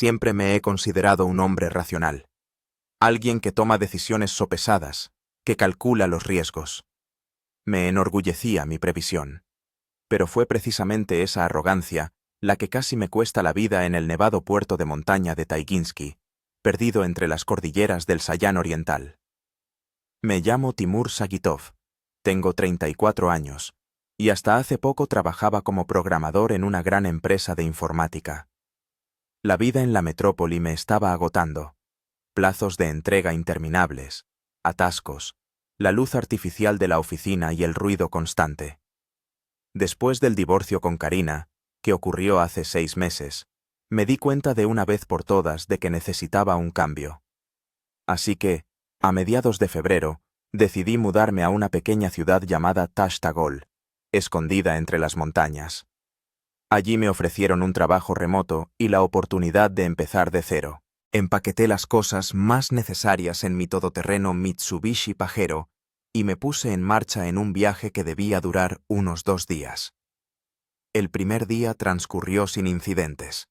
Siempre me he considerado un hombre racional. Alguien que toma decisiones sopesadas, que calcula los riesgos. Me enorgullecía mi previsión. Pero fue precisamente esa arrogancia la que casi me cuesta la vida en el nevado puerto de montaña de Taiginski, perdido entre las cordilleras del Sayán Oriental. Me llamo Timur Sagitov, tengo 34 años, y hasta hace poco trabajaba como programador en una gran empresa de informática. La vida en la metrópoli me estaba agotando. Plazos de entrega interminables, atascos, la luz artificial de la oficina y el ruido constante. Después del divorcio con Karina, que ocurrió hace 6 meses, me di cuenta de una vez por todas de que necesitaba un cambio. Así que, a mediados de febrero, decidí mudarme a una pequeña ciudad llamada Tashtagol, escondida entre las montañas. Allí me ofrecieron un trabajo remoto y la oportunidad de empezar de cero. Empaqueté las cosas más necesarias en mi todoterreno Mitsubishi Pajero y me puse en marcha en un viaje que debía durar unos 2 días. El primer día transcurrió sin incidentes.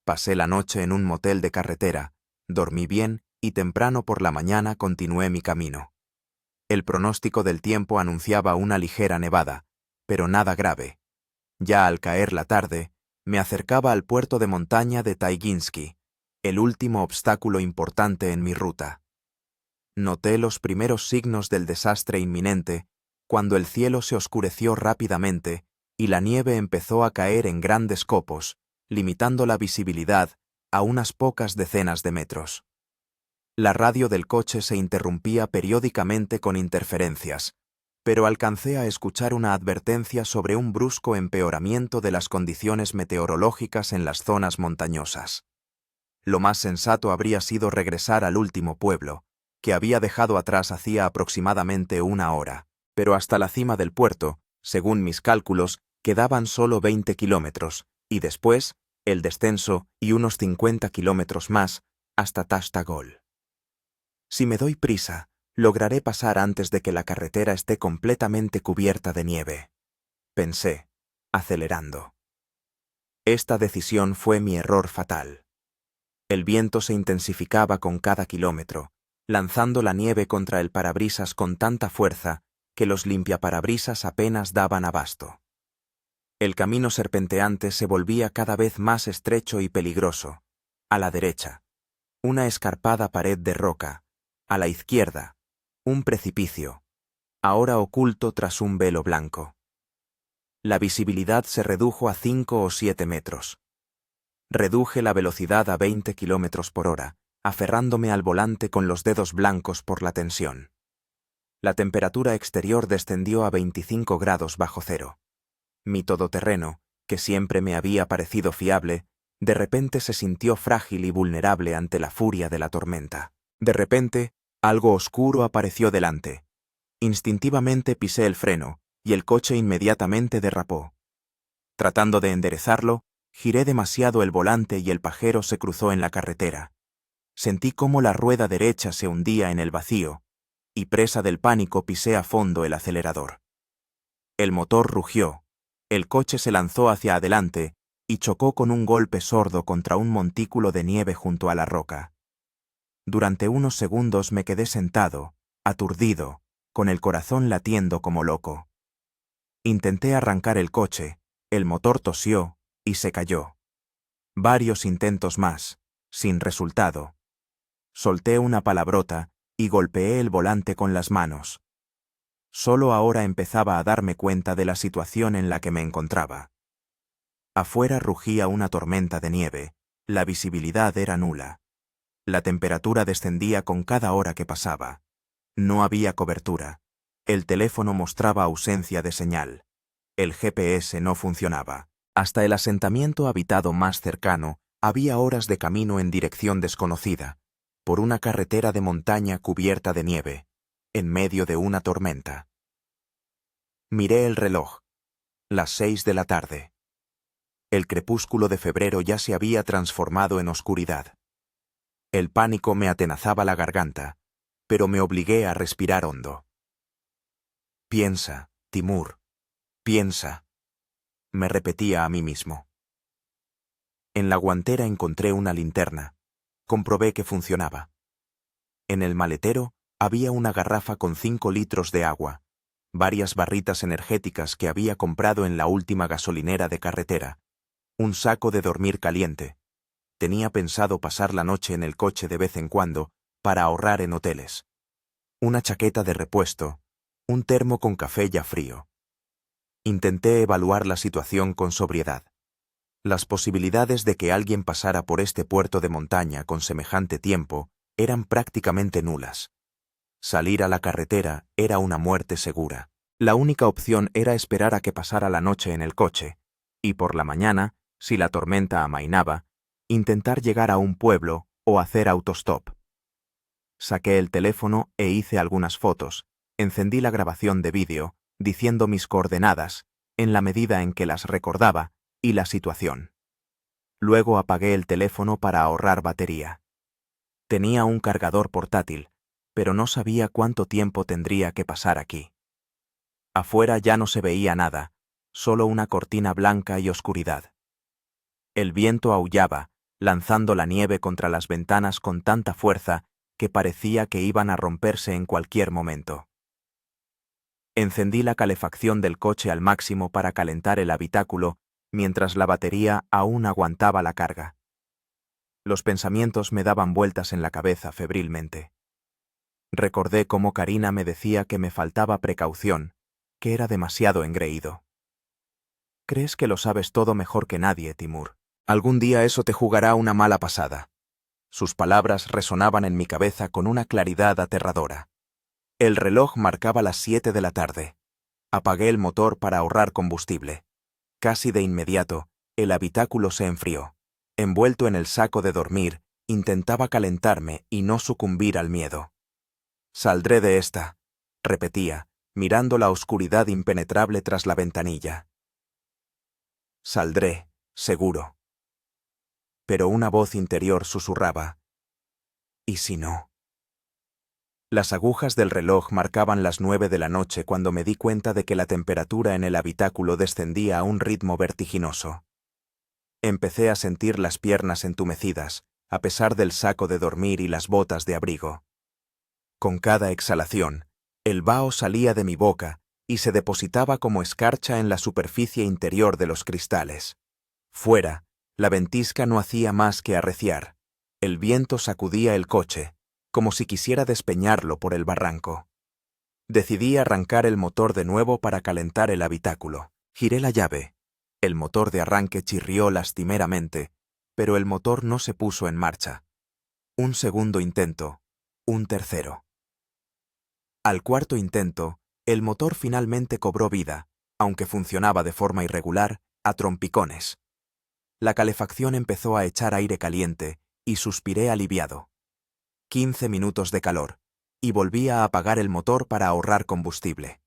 Pasé la noche en un motel de carretera, dormí bien y temprano por la mañana continué mi camino. El pronóstico del tiempo anunciaba una ligera nevada, pero nada grave. Ya al caer la tarde, me acercaba al puerto de montaña de Taiginski, el último obstáculo importante en mi ruta. Noté los primeros signos del desastre inminente cuando el cielo se oscureció rápidamente y la nieve empezó a caer en grandes copos, limitando la visibilidad a unas pocas decenas de metros. La radio del coche se interrumpía periódicamente con interferencias, pero alcancé a escuchar una advertencia sobre un brusco empeoramiento de las condiciones meteorológicas en las zonas montañosas. Lo más sensato habría sido regresar al último pueblo, que había dejado atrás hacía aproximadamente 1 hora, pero hasta la cima del puerto, según mis cálculos, quedaban solo 20 kilómetros, y después, el descenso y unos 50 kilómetros más hasta Tashtagol. Si me doy prisa, lograré pasar antes de que la carretera esté completamente cubierta de nieve, pensé, acelerando. Esta decisión fue mi error fatal. El viento se intensificaba con cada kilómetro, lanzando la nieve contra el parabrisas con tanta fuerza que los limpiaparabrisas apenas daban abasto. El camino serpenteante se volvía cada vez más estrecho y peligroso. A la derecha, una escarpada pared de roca. A la izquierda, un precipicio, ahora oculto tras un velo blanco. La visibilidad se redujo a 5 o 7 metros. Reduje la velocidad a 20 kilómetros por hora, aferrándome al volante con los dedos blancos por la tensión. La temperatura exterior descendió a 25 grados bajo cero. Mi todoterreno, que siempre me había parecido fiable, de repente se sintió frágil y vulnerable ante la furia de la tormenta. De repente, algo oscuro apareció delante. Instintivamente pisé el freno, y el coche inmediatamente derrapó. Tratando de enderezarlo, giré demasiado el volante y el pajero se cruzó en la carretera. Sentí cómo la rueda derecha se hundía en el vacío, y presa del pánico pisé a fondo el acelerador. El motor rugió, el coche se lanzó hacia adelante y chocó con un golpe sordo contra un montículo de nieve junto a la roca. Durante unos segundos me quedé sentado, aturdido, con el corazón latiendo como loco. Intenté arrancar el coche, el motor tosió y se cayó. Varios intentos más, sin resultado. Solté una palabrota y golpeé el volante con las manos. Solo ahora empezaba a darme cuenta de la situación en la que me encontraba. Afuera rugía una tormenta de nieve, la visibilidad era nula. La temperatura descendía con cada hora que pasaba. No había cobertura. El teléfono mostraba ausencia de señal. El GPS no funcionaba. Hasta el asentamiento habitado más cercano había horas de camino en dirección desconocida, por una carretera de montaña cubierta de nieve, en medio de una tormenta. Miré el reloj. Las 6 de la tarde. El crepúsculo de febrero ya se había transformado en oscuridad. El pánico me atenazaba la garganta, pero me obligué a respirar hondo. Piensa, Timur, piensa, me repetía a mí mismo. En la guantera encontré una linterna. Comprobé que funcionaba. En el maletero había una garrafa con 5 litros de agua, varias barritas energéticas que había comprado en la última gasolinera de carretera, un saco de dormir caliente. Tenía pensado pasar la noche en el coche de vez en cuando para ahorrar en hoteles. Una chaqueta de repuesto, un termo con café ya frío. Intenté evaluar la situación con sobriedad. Las posibilidades de que alguien pasara por este puerto de montaña con semejante tiempo eran prácticamente nulas. Salir a la carretera era una muerte segura. La única opción era esperar a que pasara la noche en el coche, y por la mañana, si la tormenta amainaba, intentar llegar a un pueblo o hacer autostop. Saqué el teléfono e hice algunas fotos, encendí la grabación de vídeo, diciendo mis coordenadas, en la medida en que las recordaba, y la situación. Luego apagué el teléfono para ahorrar batería. Tenía un cargador portátil, pero no sabía cuánto tiempo tendría que pasar aquí. Afuera ya no se veía nada, solo una cortina blanca y oscuridad. El viento aullaba, lanzando la nieve contra las ventanas con tanta fuerza que parecía que iban a romperse en cualquier momento. Encendí la calefacción del coche al máximo para calentar el habitáculo mientras la batería aún aguantaba la carga. Los pensamientos me daban vueltas en la cabeza febrilmente. Recordé cómo Karina me decía que me faltaba precaución, que era demasiado engreído. Crees que lo sabes todo mejor que nadie, Timur. Algún día eso te jugará una mala pasada. Sus palabras resonaban en mi cabeza con una claridad aterradora. El reloj marcaba las 7 de la tarde. Apagué el motor para ahorrar combustible. Casi de inmediato, el habitáculo se enfrió. Envuelto en el saco de dormir, intentaba calentarme y no sucumbir al miedo. Saldré de esta, repetía, mirando la oscuridad impenetrable tras la ventanilla. Saldré, seguro. Pero una voz interior susurraba. ¿Y si no? Las agujas del reloj marcaban las 9 de la noche cuando me di cuenta de que la temperatura en el habitáculo descendía a un ritmo vertiginoso. Empecé a sentir las piernas entumecidas, a pesar del saco de dormir y las botas de abrigo. Con cada exhalación, el vaho salía de mi boca y se depositaba como escarcha en la superficie interior de los cristales. Fuera, la ventisca no hacía más que arreciar. El viento sacudía el coche, como si quisiera despeñarlo por el barranco. Decidí arrancar el motor de nuevo para calentar el habitáculo. Giré la llave. El motor de arranque chirrió lastimeramente, pero el motor no se puso en marcha. Un segundo intento, un tercero. Al cuarto intento, el motor finalmente cobró vida, aunque funcionaba de forma irregular, a trompicones. La calefacción empezó a echar aire caliente y suspiré aliviado. 15 minutos de calor, y volví a apagar el motor para ahorrar combustible.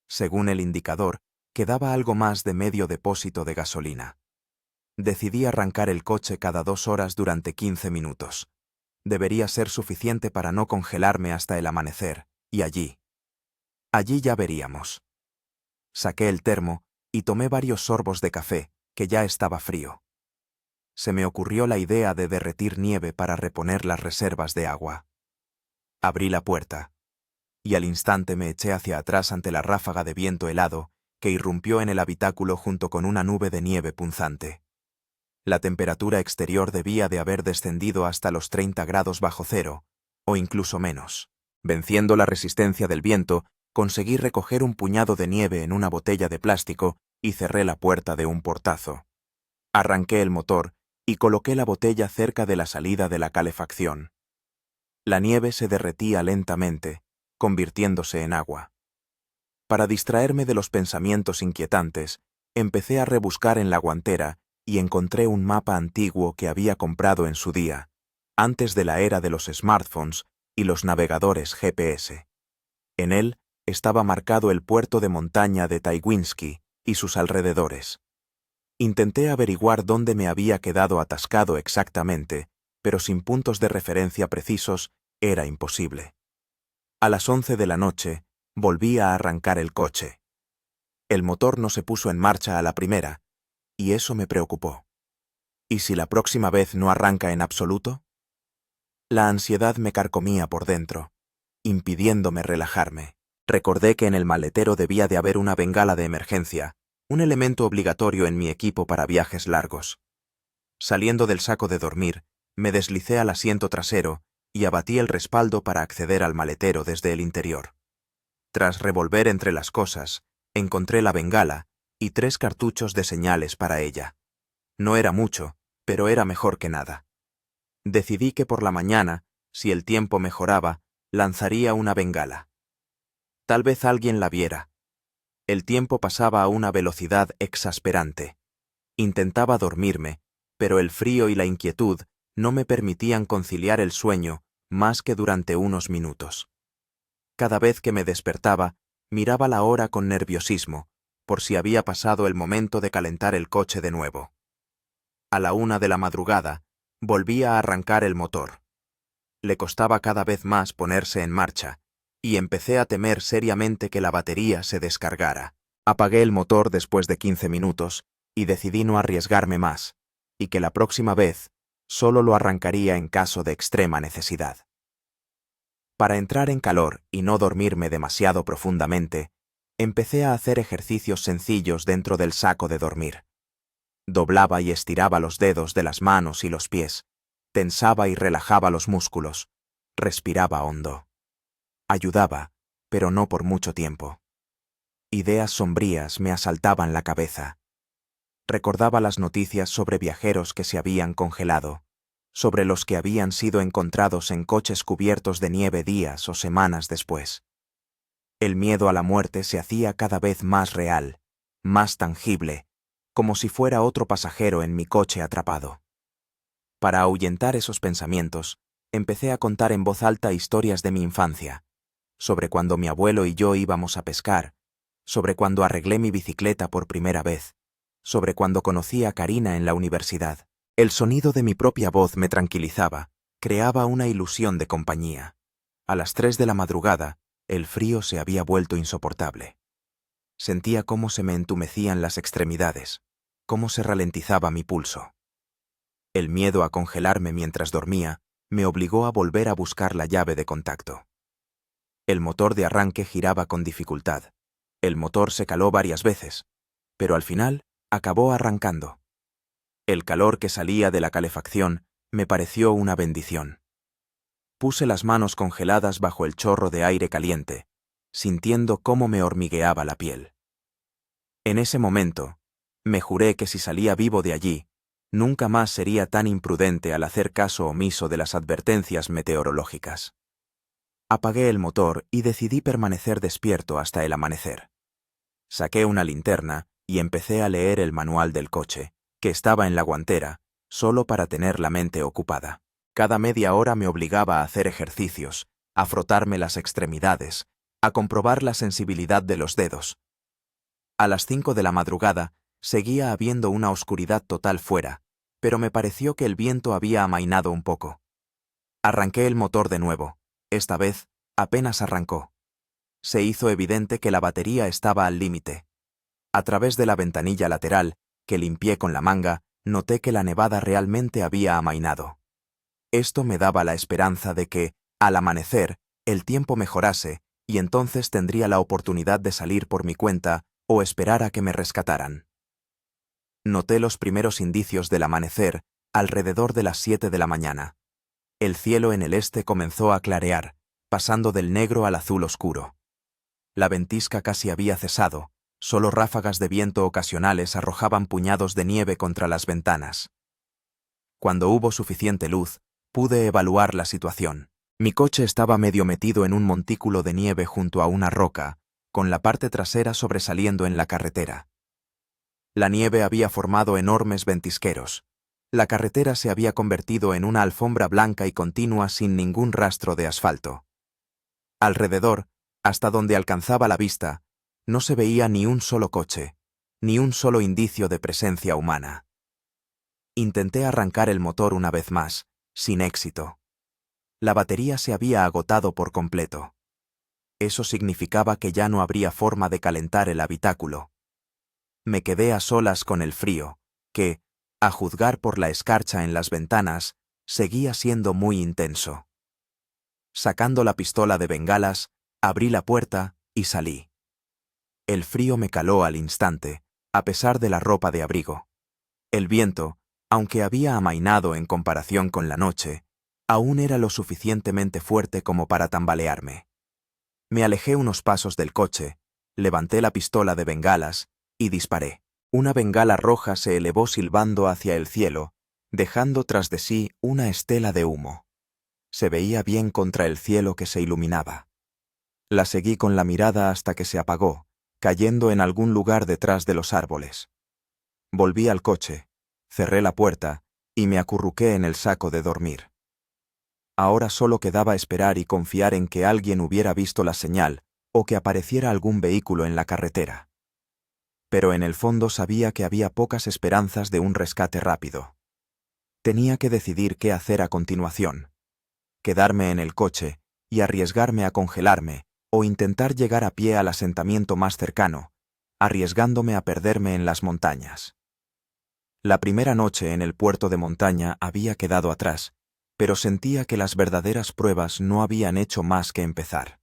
Según el indicador, quedaba algo más de medio depósito de gasolina. Decidí arrancar el coche cada 2 horas durante 15 minutos. Debería ser suficiente para no congelarme hasta el amanecer, y allí ya veríamos. Saqué el termo y tomé varios sorbos de café, que ya estaba frío. Se me ocurrió la idea de derretir nieve para reponer las reservas de agua. Abrí la puerta, y al instante me eché hacia atrás ante la ráfaga de viento helado que irrumpió en el habitáculo junto con una nube de nieve punzante. La temperatura exterior debía de haber descendido hasta los 30 grados bajo cero, o incluso menos. Venciendo la resistencia del viento, conseguí recoger un puñado de nieve en una botella de plástico y cerré la puerta de un portazo. Arranqué el motor y coloqué la botella cerca de la salida de la calefacción. La nieve se derretía lentamente, convirtiéndose en agua. Para distraerme de los pensamientos inquietantes, empecé a rebuscar en la guantera y encontré un mapa antiguo que había comprado en su día, antes de la era de los smartphones y los navegadores GPS. En él estaba marcado el puerto de montaña de Taiwinski y sus alrededores. Intenté averiguar dónde me había quedado atascado exactamente, pero sin puntos de referencia precisos era imposible. A las 11 de la noche, volví a arrancar el coche. El motor no se puso en marcha a la primera, y eso me preocupó. ¿Y si la próxima vez no arranca en absoluto? La ansiedad me carcomía por dentro, impidiéndome relajarme. Recordé que en el maletero debía de haber una bengala de emergencia, un elemento obligatorio en mi equipo para viajes largos. Saliendo del saco de dormir, me deslicé al asiento trasero y abatí el respaldo para acceder al maletero desde el interior. Tras revolver entre las cosas, encontré la bengala y 3 cartuchos de señales para ella. No era mucho, pero era mejor que nada. Decidí que por la mañana, si el tiempo mejoraba, lanzaría una bengala. Tal vez alguien la viera. El tiempo pasaba a una velocidad exasperante. Intentaba dormirme, pero el frío y la inquietud no me permitían conciliar el sueño más que durante unos minutos. Cada vez que me despertaba, miraba la hora con nerviosismo, por si había pasado el momento de calentar el coche de nuevo. A la 1 de la madrugada, volvía a arrancar el motor. Le costaba cada vez más ponerse en marcha, y empecé a temer seriamente que la batería se descargara. Apagué el motor después de 15 minutos y decidí no arriesgarme más, y que la próxima vez solo lo arrancaría en caso de extrema necesidad. Para entrar en calor y no dormirme demasiado profundamente, empecé a hacer ejercicios sencillos dentro del saco de dormir. Doblaba y estiraba los dedos de las manos y los pies, tensaba y relajaba los músculos, respiraba hondo. Ayudaba, pero no por mucho tiempo. Ideas sombrías me asaltaban la cabeza. Recordaba las noticias sobre viajeros que se habían congelado, sobre los que habían sido encontrados en coches cubiertos de nieve días o semanas después. El miedo a la muerte se hacía cada vez más real, más tangible, como si fuera otro pasajero en mi coche atrapado. Para ahuyentar esos pensamientos, empecé a contar en voz alta historias de mi infancia, sobre cuando mi abuelo y yo íbamos a pescar, sobre cuando arreglé mi bicicleta por primera vez, sobre cuando conocí a Karina en la universidad. El sonido de mi propia voz me tranquilizaba, creaba una ilusión de compañía. A las 3 de la madrugada, el frío se había vuelto insoportable. Sentía cómo se me entumecían las extremidades, cómo se ralentizaba mi pulso. El miedo a congelarme mientras dormía me obligó a volver a buscar la llave de contacto. El motor de arranque giraba con dificultad. El motor se caló varias veces, pero al final acabó arrancando. El calor que salía de la calefacción me pareció una bendición. Puse las manos congeladas bajo el chorro de aire caliente, sintiendo cómo me hormigueaba la piel. En ese momento, me juré que si salía vivo de allí, nunca más sería tan imprudente al hacer caso omiso de las advertencias meteorológicas. Apagué el motor y decidí permanecer despierto hasta el amanecer. Saqué una linterna y empecé a leer el manual del coche, que estaba en la guantera, solo para tener la mente ocupada. Cada media hora me obligaba a hacer ejercicios, a frotarme las extremidades, a comprobar la sensibilidad de los dedos. A las 5 de la madrugada seguía habiendo una oscuridad total fuera, pero me pareció que el viento había amainado un poco. Arranqué el motor de nuevo. Esta vez apenas arrancó. Se hizo evidente que la batería estaba al límite. A través de la ventanilla lateral, que limpié con la manga, noté que la nevada realmente había amainado. Esto me daba la esperanza de que, al amanecer, el tiempo mejorase y entonces tendría la oportunidad de salir por mi cuenta o esperar a que me rescataran. Noté los primeros indicios del amanecer alrededor de las 7 de la mañana. El cielo en el este comenzó a clarear, pasando del negro al azul oscuro. La ventisca casi había cesado, solo ráfagas de viento ocasionales arrojaban puñados de nieve contra las ventanas. Cuando hubo suficiente luz, pude evaluar la situación. Mi coche estaba medio metido en un montículo de nieve junto a una roca, con la parte trasera sobresaliendo en la carretera. La nieve había formado enormes ventisqueros. La carretera se había convertido en una alfombra blanca y continua sin ningún rastro de asfalto. Alrededor, hasta donde alcanzaba la vista, no se veía ni un solo coche, ni un solo indicio de presencia humana. Intenté arrancar el motor una vez más, sin éxito. La batería se había agotado por completo. Eso significaba que ya no habría forma de calentar el habitáculo. Me quedé a solas con el frío, que, a juzgar por la escarcha en las ventanas, seguía siendo muy intenso. Sacando la pistola de bengalas, abrí la puerta y salí. El frío me caló al instante, a pesar de la ropa de abrigo. El viento, aunque había amainado en comparación con la noche, aún era lo suficientemente fuerte como para tambalearme. Me alejé unos pasos del coche, levanté la pistola de bengalas y disparé. Una bengala roja se elevó silbando hacia el cielo, dejando tras de sí una estela de humo. Se veía bien contra el cielo que se iluminaba. La seguí con la mirada hasta que se apagó, cayendo en algún lugar detrás de los árboles. Volví al coche, cerré la puerta y me acurruqué en el saco de dormir. Ahora solo quedaba esperar y confiar en que alguien hubiera visto la señal o que apareciera algún vehículo en la carretera. Pero en el fondo sabía que había pocas esperanzas de un rescate rápido. Tenía que decidir qué hacer a continuación. Quedarme en el coche y arriesgarme a congelarme o intentar llegar a pie al asentamiento más cercano, arriesgándome a perderme en las montañas. La primera noche en el puerto de montaña había quedado atrás, pero sentía que las verdaderas pruebas no habían hecho más que empezar.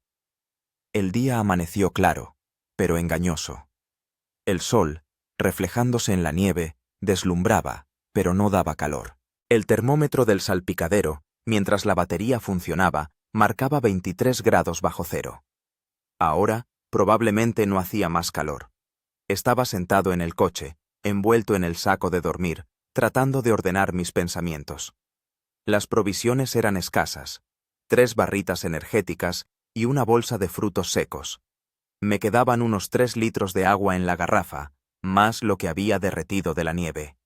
El día amaneció claro, pero engañoso. El sol, reflejándose en la nieve, deslumbraba, pero no daba calor. El termómetro del salpicadero, mientras la batería funcionaba, marcaba 23 grados bajo cero. Ahora, probablemente no hacía más calor. Estaba sentado en el coche, envuelto en el saco de dormir, tratando de ordenar mis pensamientos. Las provisiones eran escasas, 3 barritas energéticas y una bolsa de frutos secos. Me quedaban unos 3 litros de agua en la garrafa, más lo que había derretido de la nieve.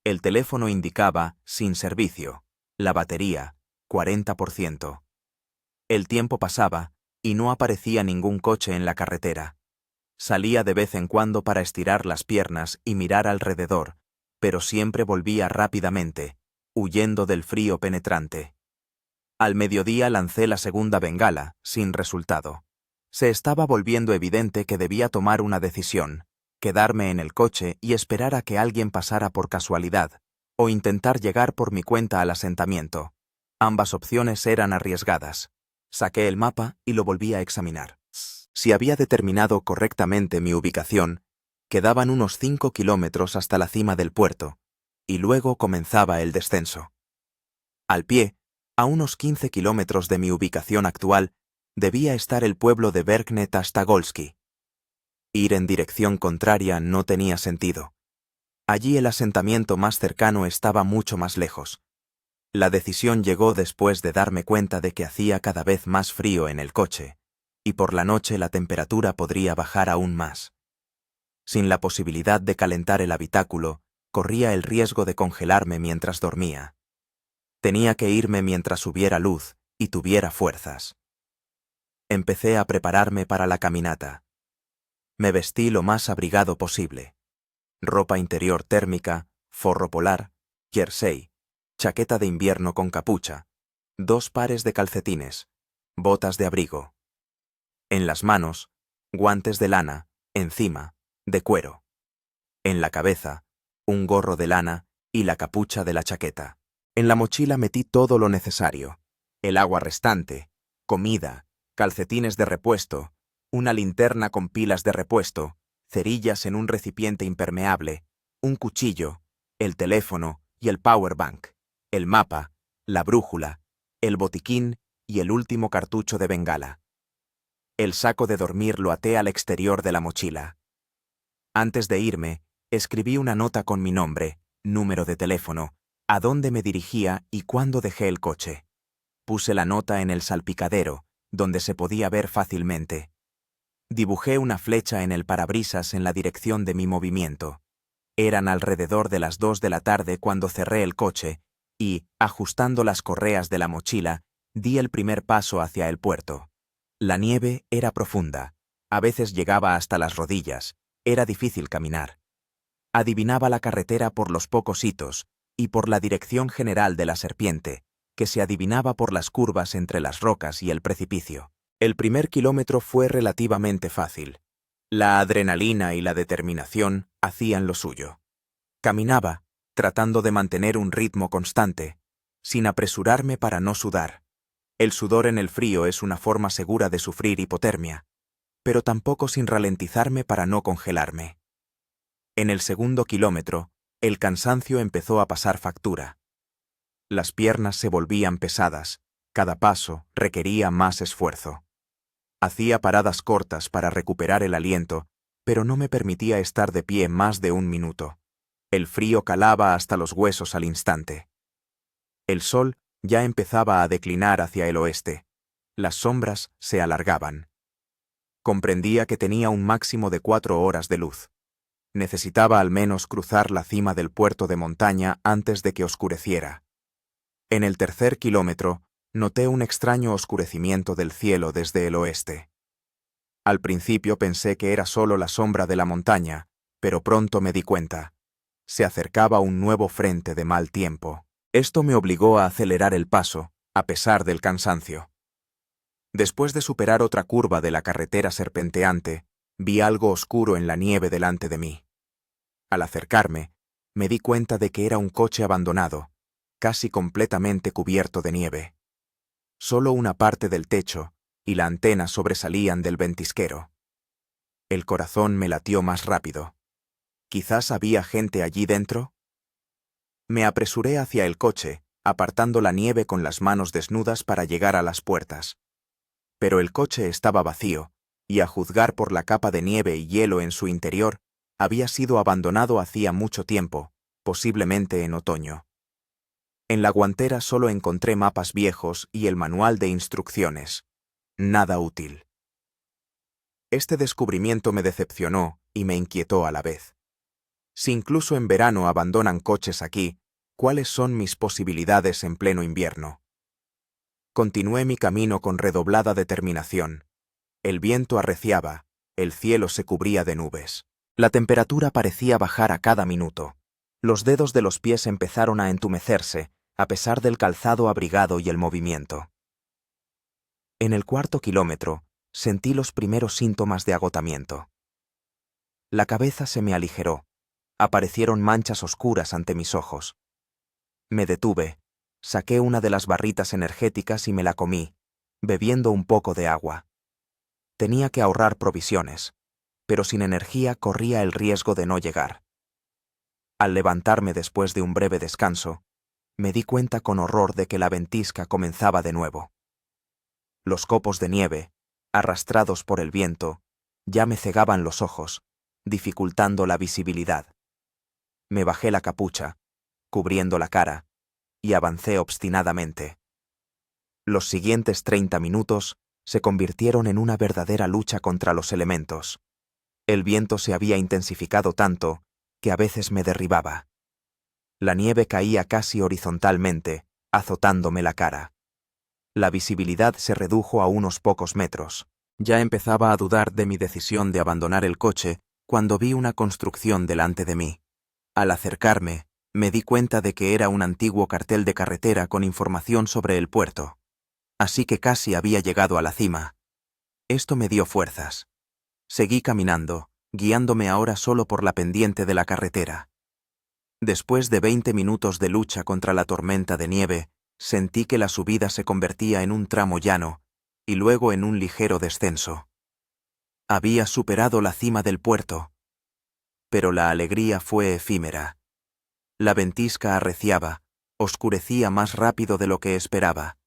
El teléfono indicaba sin servicio, la batería, 40%. El tiempo pasaba y no aparecía ningún coche en la carretera. Salía de vez en cuando para estirar las piernas y mirar alrededor, pero siempre volvía rápidamente, huyendo del frío penetrante. Al mediodía lancé la segunda bengala, sin resultado. Se estaba volviendo evidente que debía tomar una decisión, quedarme en el coche y esperar a que alguien pasara por casualidad, o intentar llegar por mi cuenta al asentamiento. Ambas opciones eran arriesgadas. Saqué el mapa y lo volví a examinar. Si había determinado correctamente mi ubicación, quedaban unos 5 kilómetros hasta la cima del puerto, y luego comenzaba el descenso. Al pie, a unos 15 kilómetros de mi ubicación actual, debía estar el pueblo de Verkhneta-Stagolski. Ir en dirección contraria no tenía sentido. Allí el asentamiento más cercano estaba mucho más lejos. La decisión llegó después de darme cuenta de que hacía cada vez más frío en el coche, y por la noche la temperatura podría bajar aún más. Sin la posibilidad de calentar el habitáculo, corría el riesgo de congelarme mientras dormía. Tenía que irme mientras hubiera luz y tuviera fuerzas. Empecé a prepararme para la caminata. Me vestí lo más abrigado posible. Ropa interior térmica, forro polar, jersey, chaqueta de invierno con capucha, 2 pares de calcetines, botas de abrigo. En las manos, guantes de lana, encima, de cuero. En la cabeza, un gorro de lana y la capucha de la chaqueta. En la mochila metí todo lo necesario: el agua restante, comida, calcetines de repuesto, una linterna con pilas de repuesto, cerillas en un recipiente impermeable, un cuchillo, el teléfono y el power bank, el mapa, la brújula, el botiquín y el último cartucho de bengala. El saco de dormir lo até al exterior de la mochila. Antes de irme, escribí una nota con mi nombre, número de teléfono, a dónde me dirigía y cuándo dejé el coche. Puse la nota en el salpicadero, donde se podía ver fácilmente. Dibujé una flecha en el parabrisas en la dirección de mi movimiento. Eran alrededor de las 2 de la tarde cuando cerré el coche y, ajustando las correas de la mochila, di el primer paso hacia el puerto. La nieve era profunda, a veces llegaba hasta las rodillas, era difícil caminar. Adivinaba la carretera por los pocos hitos y por la dirección general de la serpiente, que se adivinaba por las curvas entre las rocas y el precipicio. El primer kilómetro fue relativamente fácil. La adrenalina y la determinación hacían lo suyo. Caminaba, tratando de mantener un ritmo constante, sin apresurarme para no sudar. El sudor en el frío es una forma segura de sufrir hipotermia, pero tampoco sin ralentizarme para no congelarme. En el segundo kilómetro, el cansancio empezó a pasar factura. Las piernas se volvían pesadas, cada paso requería más esfuerzo. Hacía paradas cortas para recuperar el aliento, pero no me permitía estar de pie más de un minuto. El frío calaba hasta los huesos al instante. El sol ya empezaba a declinar hacia el oeste. Las sombras se alargaban. Comprendía que tenía un máximo de 4 horas de luz. Necesitaba al menos cruzar la cima del puerto de montaña antes de que oscureciera. En el tercer kilómetro, noté un extraño oscurecimiento del cielo desde el oeste. Al principio pensé que era solo la sombra de la montaña, pero pronto me di cuenta. Se acercaba un nuevo frente de mal tiempo. Esto me obligó a acelerar el paso, a pesar del cansancio. Después de superar otra curva de la carretera serpenteante, vi algo oscuro en la nieve delante de mí. Al acercarme, me di cuenta de que era un coche abandonado, casi completamente cubierto de nieve. Solo una parte del techo y la antena sobresalían del ventisquero. El corazón me latió más rápido. ¿Quizás había gente allí dentro? Me apresuré hacia el coche, apartando la nieve con las manos desnudas para llegar a las puertas. Pero el coche estaba vacío, y a juzgar por la capa de nieve y hielo en su interior, había sido abandonado hacía mucho tiempo, posiblemente en otoño. En la guantera solo encontré mapas viejos y el manual de instrucciones. Nada útil. Este descubrimiento me decepcionó y me inquietó a la vez. Si incluso en verano abandonan coches aquí, ¿cuáles son mis posibilidades en pleno invierno? Continué mi camino con redoblada determinación. El viento arreciaba, el cielo se cubría de nubes. La temperatura parecía bajar a cada minuto. Los dedos de los pies empezaron a entumecerse, a pesar del calzado abrigado y el movimiento. En el cuarto kilómetro, sentí los primeros síntomas de agotamiento. La cabeza se me aligeró. Aparecieron manchas oscuras ante mis ojos. Me detuve, saqué una de las barritas energéticas y me la comí, bebiendo un poco de agua. Tenía que ahorrar provisiones, pero sin energía corría el riesgo de no llegar. Al levantarme después de un breve descanso, me di cuenta con horror de que la ventisca comenzaba de nuevo. Los copos de nieve, arrastrados por el viento, ya me cegaban los ojos, dificultando la visibilidad. Me bajé la capucha, cubriendo la cara, y avancé obstinadamente. Los siguientes 30 minutos se convirtieron en una verdadera lucha contra los elementos. El viento se había intensificado tanto que a veces me derribaba. La nieve caía casi horizontalmente, azotándome la cara. La visibilidad se redujo a unos pocos metros. Ya empezaba a dudar de mi decisión de abandonar el coche cuando vi una construcción delante de mí. Al acercarme, me di cuenta de que era un antiguo cartel de carretera con información sobre el puerto. Así que casi había llegado a la cima. Esto me dio fuerzas. Seguí caminando, guiándome ahora solo por la pendiente de la carretera. Después de 20 minutos de lucha contra la tormenta de nieve, sentí que la subida se convertía en un tramo llano, y luego en un ligero descenso. Había superado la cima del puerto. Pero la alegría fue efímera. La ventisca arreciaba, oscurecía más rápido de lo que esperaba.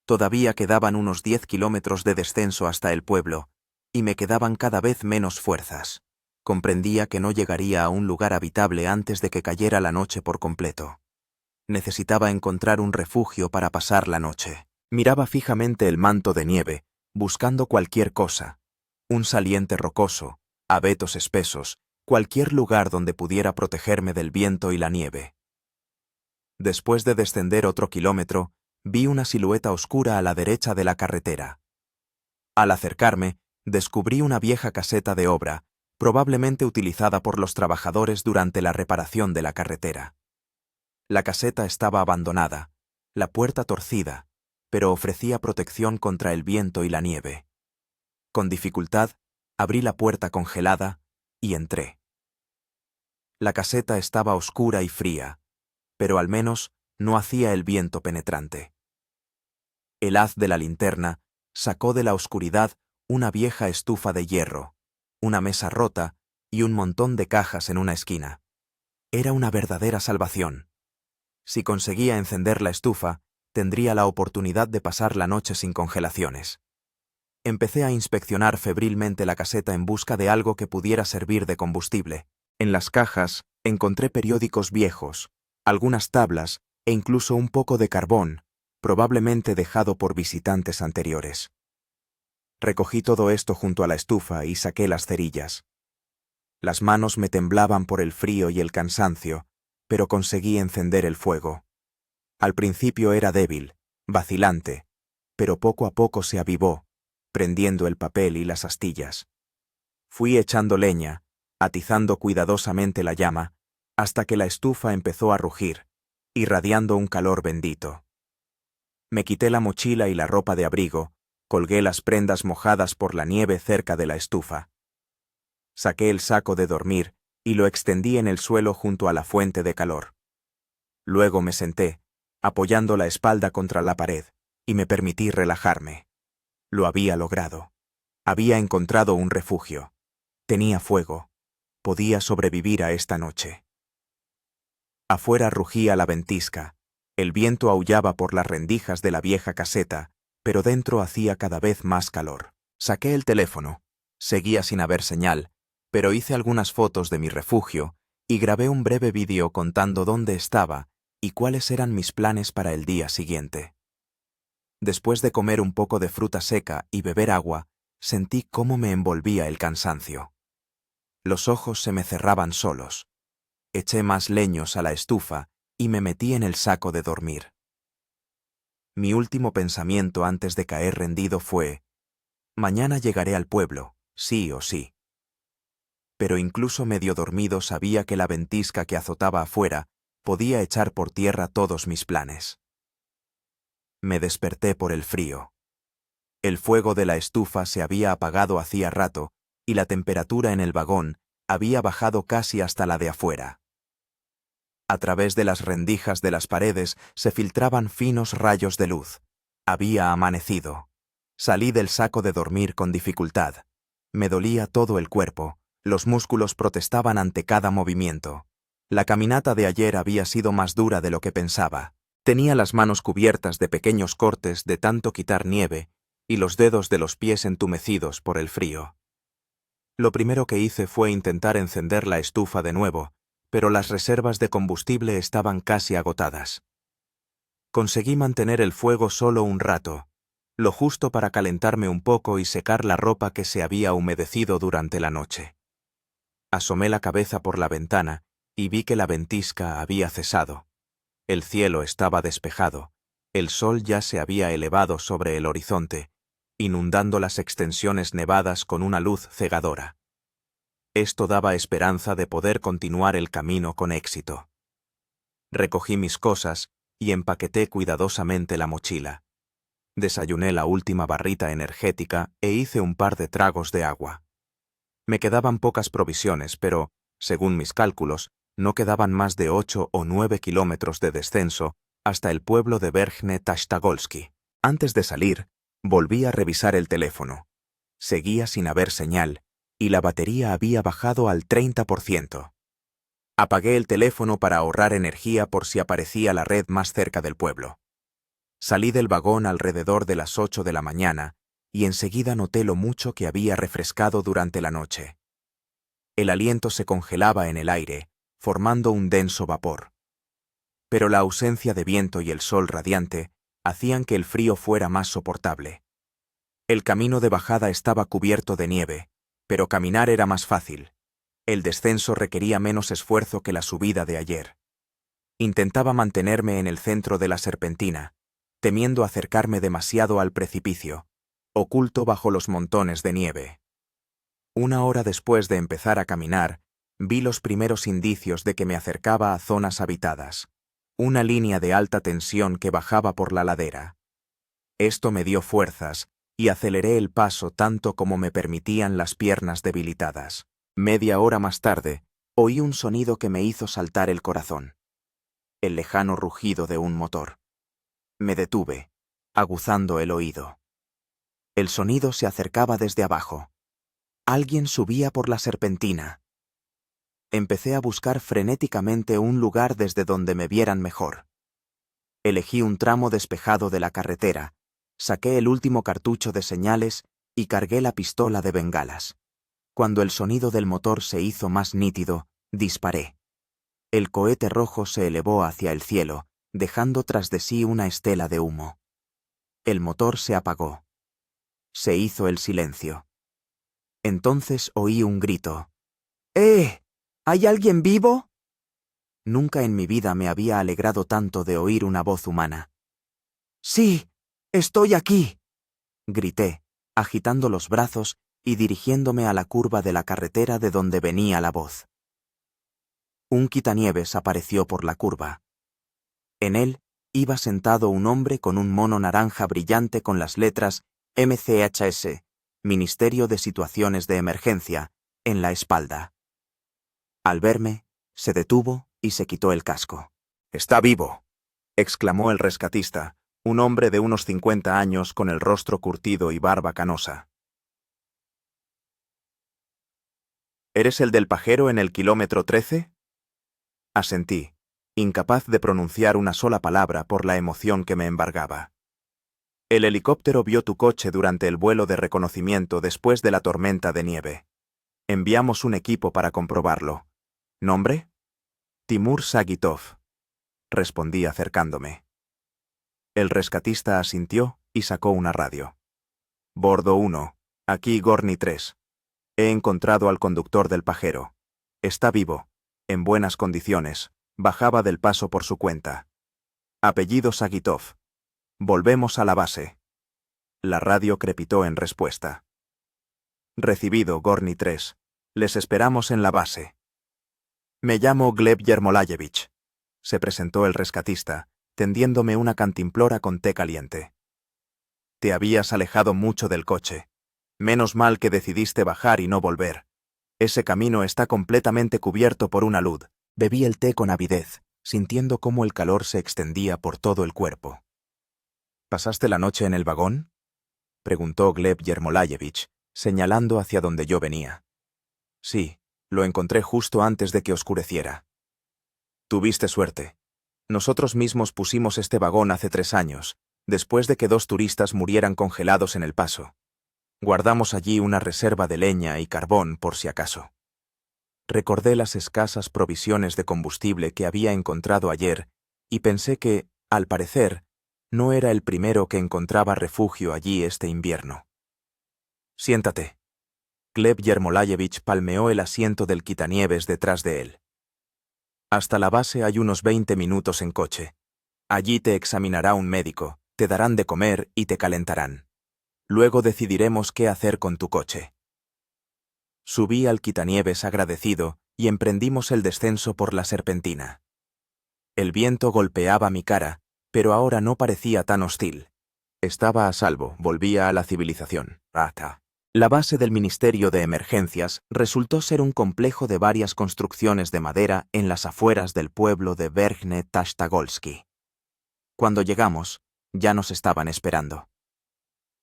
Todavía quedaban unos 10 kilómetros de descenso hasta el pueblo, y me quedaban cada vez menos fuerzas. Comprendía que no llegaría a un lugar habitable antes de que cayera la noche por completo. Necesitaba encontrar un refugio para pasar la noche. Miraba fijamente el manto de nieve, buscando cualquier cosa. Un saliente rocoso, abetos espesos, cualquier lugar donde pudiera protegerme del viento y la nieve. Después de descender otro kilómetro, vi una silueta oscura a la derecha de la carretera. Al acercarme, descubrí una vieja caseta de obra, probablemente utilizada por los trabajadores durante la reparación de la carretera. La caseta estaba abandonada, la puerta torcida, pero ofrecía protección contra el viento y la nieve. Con dificultad, abrí la puerta congelada y entré. La caseta estaba oscura y fría, pero al menos no hacía el viento penetrante. El haz de la linterna sacó de la oscuridad una vieja estufa de hierro, una mesa rota y un montón de cajas en una esquina. Era una verdadera salvación. Si conseguía encender la estufa, tendría la oportunidad de pasar la noche sin congelaciones. Empecé a inspeccionar febrilmente la caseta en busca de algo que pudiera servir de combustible. En las cajas encontré periódicos viejos, algunas tablas e incluso un poco de carbón, probablemente dejado por visitantes anteriores. Recogí todo esto junto a la estufa y saqué las cerillas. Las manos me temblaban por el frío y el cansancio, pero conseguí encender el fuego. Al principio era débil, vacilante, pero poco a poco se avivó, prendiendo el papel y las astillas. Fui echando leña, atizando cuidadosamente la llama, hasta que la estufa empezó a rugir, irradiando un calor bendito. Me quité la mochila y la ropa de abrigo, colgué las prendas mojadas por la nieve cerca de la estufa. Saqué el saco de dormir y lo extendí en el suelo junto a la fuente de calor. Luego me senté, apoyando la espalda contra la pared, y me permití relajarme. Lo había logrado. Había encontrado un refugio. Tenía fuego. Podía sobrevivir a esta noche. Afuera rugía la ventisca. El viento aullaba por las rendijas de la vieja caseta, pero dentro hacía cada vez más calor. Saqué el teléfono. Seguía sin haber señal, pero hice algunas fotos de mi refugio y grabé un breve vídeo contando dónde estaba y cuáles eran mis planes para el día siguiente. Después de comer un poco de fruta seca y beber agua, sentí cómo me envolvía el cansancio. Los ojos se me cerraban solos. Eché más leños a la estufa y me metí en el saco de dormir. Mi último pensamiento antes de caer rendido fue: mañana llegaré al pueblo, sí o sí. Pero incluso medio dormido sabía que la ventisca que azotaba afuera podía echar por tierra todos mis planes. Me desperté por el frío. El fuego de la estufa se había apagado hacía rato y la temperatura en el vagón había bajado casi hasta la de afuera. A través de las rendijas de las paredes se filtraban finos rayos de luz. Había amanecido. Salí del saco de dormir con dificultad. Me dolía todo el cuerpo, los músculos protestaban ante cada movimiento. La caminata de ayer había sido más dura de lo que pensaba. Tenía las manos cubiertas de pequeños cortes de tanto quitar nieve y los dedos de los pies entumecidos por el frío. Lo primero que hice fue intentar encender la estufa de nuevo, pero las reservas de combustible estaban casi agotadas. Conseguí mantener el fuego solo un rato, lo justo para calentarme un poco y secar la ropa que se había humedecido durante la noche. Asomé la cabeza por la ventana y vi que la ventisca había cesado. El cielo estaba despejado, el sol ya se había elevado sobre el horizonte, inundando las extensiones nevadas con una luz cegadora. Esto daba esperanza de poder continuar el camino con éxito. Recogí mis cosas y empaqueté cuidadosamente la mochila. Desayuné la última barrita energética e hice un par de tragos de agua. Me quedaban pocas provisiones, pero, según mis cálculos, no quedaban más de 8 o 9 kilómetros de descenso hasta el pueblo de Verkhne Tashtagolsky. Antes de salir, volví a revisar el teléfono. Seguía sin haber señal, y la batería había bajado al 30%. Apagué el teléfono para ahorrar energía por si aparecía la red más cerca del pueblo. Salí del vagón alrededor de las 8 de la mañana y enseguida noté lo mucho que había refrescado durante la noche. El aliento se congelaba en el aire, formando un denso vapor. Pero la ausencia de viento y el sol radiante hacían que el frío fuera más soportable. El camino de bajada estaba cubierto de nieve, pero caminar era más fácil. El descenso requería menos esfuerzo que la subida de ayer. Intentaba mantenerme en el centro de la serpentina, temiendo acercarme demasiado al precipicio, oculto bajo los montones de nieve. Una hora después de empezar a caminar, vi los primeros indicios de que me acercaba a zonas habitadas, una línea de alta tensión que bajaba por la ladera. Esto me dio fuerzas y aceleré el paso tanto como me permitían las piernas debilitadas. Media hora más tarde, Oí un sonido que me hizo saltar el corazón. El lejano rugido de un motor. Me detuve, aguzando el oído. El sonido se acercaba desde abajo. Alguien subía por la serpentina. Empecé a buscar frenéticamente un lugar desde donde me vieran mejor. Elegí un tramo despejado de la carretera, saqué el último cartucho de señales y cargué la pistola de bengalas. Cuando el sonido del motor se hizo más nítido, disparé. El cohete rojo se elevó hacia el cielo, dejando tras de sí una estela de humo. El motor se apagó. Se hizo el silencio. Entonces oí un grito. ¡Eh! ¿Hay alguien vivo? Nunca en mi vida me había alegrado tanto de oír una voz humana. ¡Sí! ¡Estoy aquí!, grité, agitando los brazos y dirigiéndome a la curva de la carretera de donde venía la voz. Un quitanieves apareció por la curva. En él iba sentado un hombre con un mono naranja brillante con las letras MCHS, Ministerio de Situaciones de Emergencia, en la espalda. Al verme, se detuvo y se quitó el casco. «¡Está vivo!», exclamó el rescatista, un hombre de unos 50 años con el rostro curtido y barba canosa. «¿Eres el del pajero en el kilómetro 13? Asentí, incapaz de pronunciar una sola palabra por la emoción que me embargaba. «El helicóptero vio tu coche durante el vuelo de reconocimiento después de la tormenta de nieve. Enviamos un equipo para comprobarlo. ¿Nombre?» «Timur Sagitov», respondí acercándome. El rescatista asintió y sacó una radio. «Bordo 1, aquí Gorni 3. He encontrado al conductor del pajero. Está vivo, en buenas condiciones, bajaba del paso por su cuenta. Apellido Sagitov. Volvemos a la base». La radio crepitó en respuesta. «Recibido, Gorni 3. Les esperamos en la base». «Me llamo Gleb Yermolayevich», se presentó el rescatista, tendiéndome una cantimplora con té caliente. «Te habías alejado mucho del coche. Menos mal que decidiste bajar y no volver. Ese camino está completamente cubierto por una luz». Bebí el té con avidez, sintiendo cómo el calor se extendía por todo el cuerpo. «¿Pasaste la noche en el vagón?», preguntó Gleb Yermolayevich, señalando hacia donde yo venía. «Sí, lo encontré justo antes de que oscureciera». «Tuviste suerte. Nosotros mismos pusimos este vagón hace 3 años, después de que 2 turistas murieran congelados en el paso. Guardamos allí una reserva de leña y carbón por si acaso». Recordé las escasas provisiones de combustible que había encontrado ayer y pensé que, al parecer, no era el primero que encontraba refugio allí este invierno. «Siéntate». Gleb Yermolayevich palmeó el asiento del quitanieves detrás de él. «Hasta la base hay unos 20 minutos en coche. Allí te examinará un médico, te darán de comer y te calentarán. Luego decidiremos qué hacer con tu coche». Subí al quitanieves agradecido y emprendimos el descenso por la serpentina. El viento golpeaba mi cara, pero ahora no parecía tan hostil. Estaba a salvo, volvía a la civilización. La base del Ministerio de Emergencias resultó ser un complejo de varias construcciones de madera en las afueras del pueblo de Verkhne Tashtagolsky. Cuando llegamos, ya nos estaban esperando.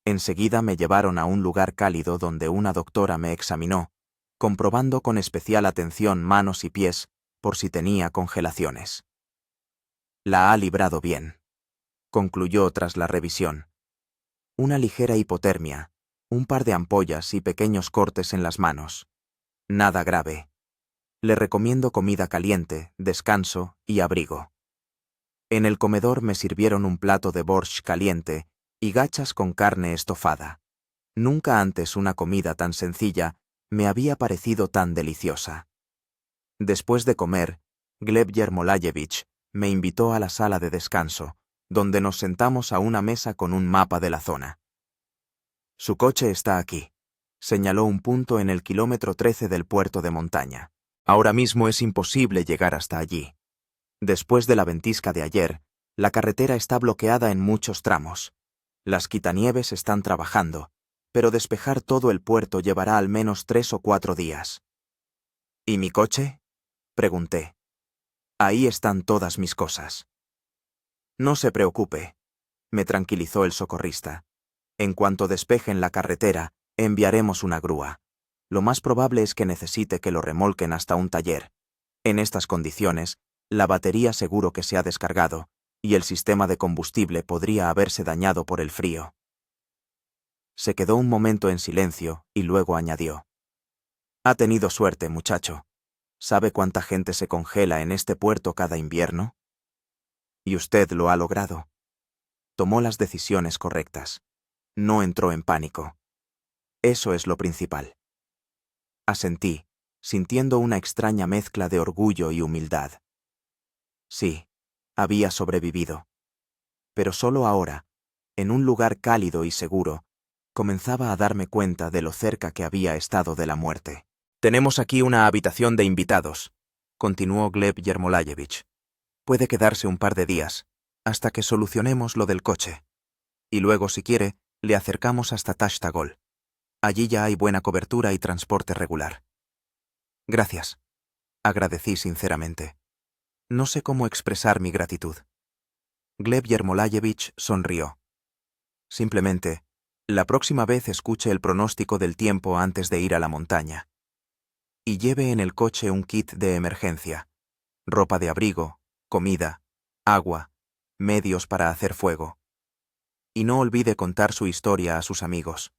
Enseguida me llevaron a un lugar cálido donde una doctora me examinó, comprobando con especial atención manos y pies por si tenía congelaciones. «La ha librado bien», concluyó tras la revisión. «Una ligera hipotermia, un par de ampollas y pequeños cortes en las manos. Nada grave. Le recomiendo comida caliente, descanso y abrigo». En el comedor me sirvieron un plato de borscht caliente y gachas con carne estofada. Nunca antes una comida tan sencilla me había parecido tan deliciosa. Después de comer, Gleb Yermolayevich me invitó a la sala de descanso, donde nos sentamos a una mesa con un mapa de la zona. «Su coche está aquí», señaló un punto en el kilómetro 13 del puerto de montaña. «Ahora mismo es imposible llegar hasta allí. Después de la ventisca de ayer, la carretera está bloqueada en muchos tramos. Las quitanieves están trabajando, pero despejar todo el puerto llevará al menos 3 o 4 días». «¿Y mi coche?», Pregunté. Ahí están todas mis cosas. No se preocupe, me tranquilizó el socorrista. En cuanto despejen la carretera, enviaremos una grúa. Lo más probable es que necesite que lo remolquen hasta un taller. En estas condiciones, la batería seguro que se ha descargado, y el sistema de combustible podría haberse dañado por el frío. Se quedó un momento en silencio y luego añadió. Ha tenido suerte, muchacho. ¿Sabe cuánta gente se congela en este puerto cada invierno? Y usted lo ha logrado. Tomó las decisiones correctas. No entró en pánico. Eso es lo principal. Asentí, sintiendo una extraña mezcla de orgullo y humildad. Sí, había sobrevivido. Pero solo ahora, en un lugar cálido y seguro, comenzaba a darme cuenta de lo cerca que había estado de la muerte. Tenemos aquí una habitación de invitados, continuó Gleb Yermolayevich. Puede quedarse un par de días, hasta que solucionemos lo del coche. Y luego, si quiere, le acercamos hasta Tashtagol. Allí ya hay buena cobertura y transporte regular. Gracias. Agradecí sinceramente. No sé cómo expresar mi gratitud. Gleb Yermolayevich sonrió. Simplemente, la próxima vez escuche el pronóstico del tiempo antes de ir a la montaña. Y lleve en el coche un kit de emergencia, ropa de abrigo, comida, agua, medios para hacer fuego. Y no olvide contar su historia a sus amigos.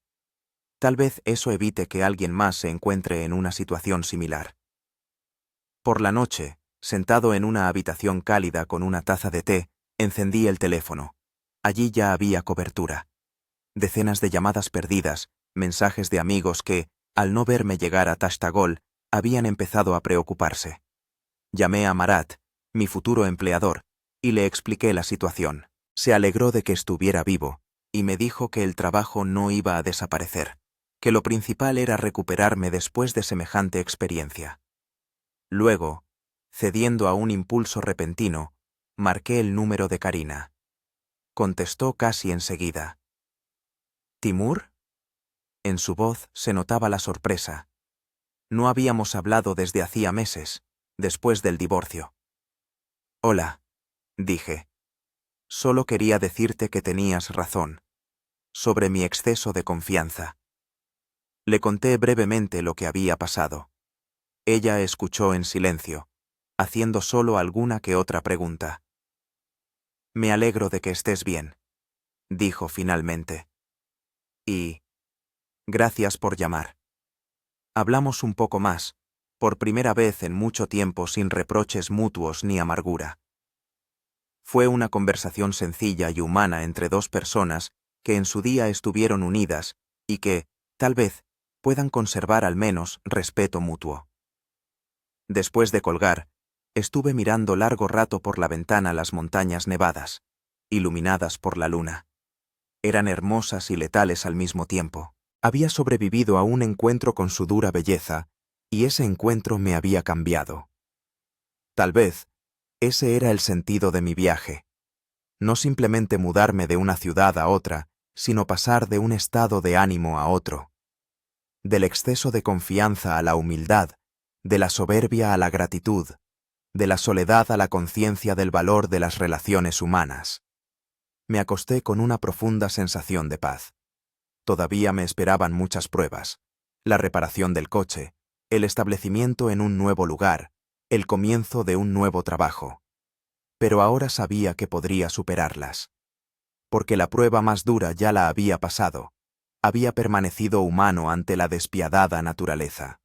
Tal vez eso evite que alguien más se encuentre en una situación similar. Por la noche, sentado en una habitación cálida con una taza de té, encendí el teléfono. Allí ya había cobertura. Decenas de llamadas perdidas, mensajes de amigos que, al no verme llegar a Tashtagol, habían empezado a preocuparse. Llamé a Marat, mi futuro empleador, y le expliqué la situación. Se alegró de que estuviera vivo, y me dijo que el trabajo no iba a desaparecer, que lo principal era recuperarme después de semejante experiencia. Luego, cediendo a un impulso repentino, marqué el número de Karina. Contestó casi enseguida. ¿Timur? En su voz se notaba la sorpresa. No habíamos hablado desde hacía meses, después del divorcio. Hola, dije. Solo quería decirte que tenías razón, sobre mi exceso de confianza. Le conté brevemente lo que había pasado. Ella escuchó en silencio, haciendo solo alguna que otra pregunta. Me alegro de que estés bien, dijo finalmente. Y... gracias por llamar. Hablamos un poco más, por primera vez en mucho tiempo sin reproches mutuos ni amargura. Fue una conversación sencilla y humana entre dos personas que en su día estuvieron unidas y que, tal vez, puedan conservar al menos respeto mutuo. Después de colgar, estuve mirando largo rato por la ventana las montañas nevadas, iluminadas por la luna. Eran hermosas y letales al mismo tiempo. Había sobrevivido a un encuentro con su dura belleza, y ese encuentro me había cambiado. Tal vez, ese era el sentido de mi viaje. No simplemente mudarme de una ciudad a otra, sino pasar de un estado de ánimo a otro. Del exceso de confianza a la humildad, de la soberbia a la gratitud, de la soledad a la conciencia del valor de las relaciones humanas. Me acosté con una profunda sensación de paz. Todavía me esperaban muchas pruebas: la reparación del coche, el establecimiento en un nuevo lugar, el comienzo de un nuevo trabajo. Pero ahora sabía que podría superarlas. Porque la prueba más dura ya la había pasado. Había permanecido humano ante la despiadada naturaleza.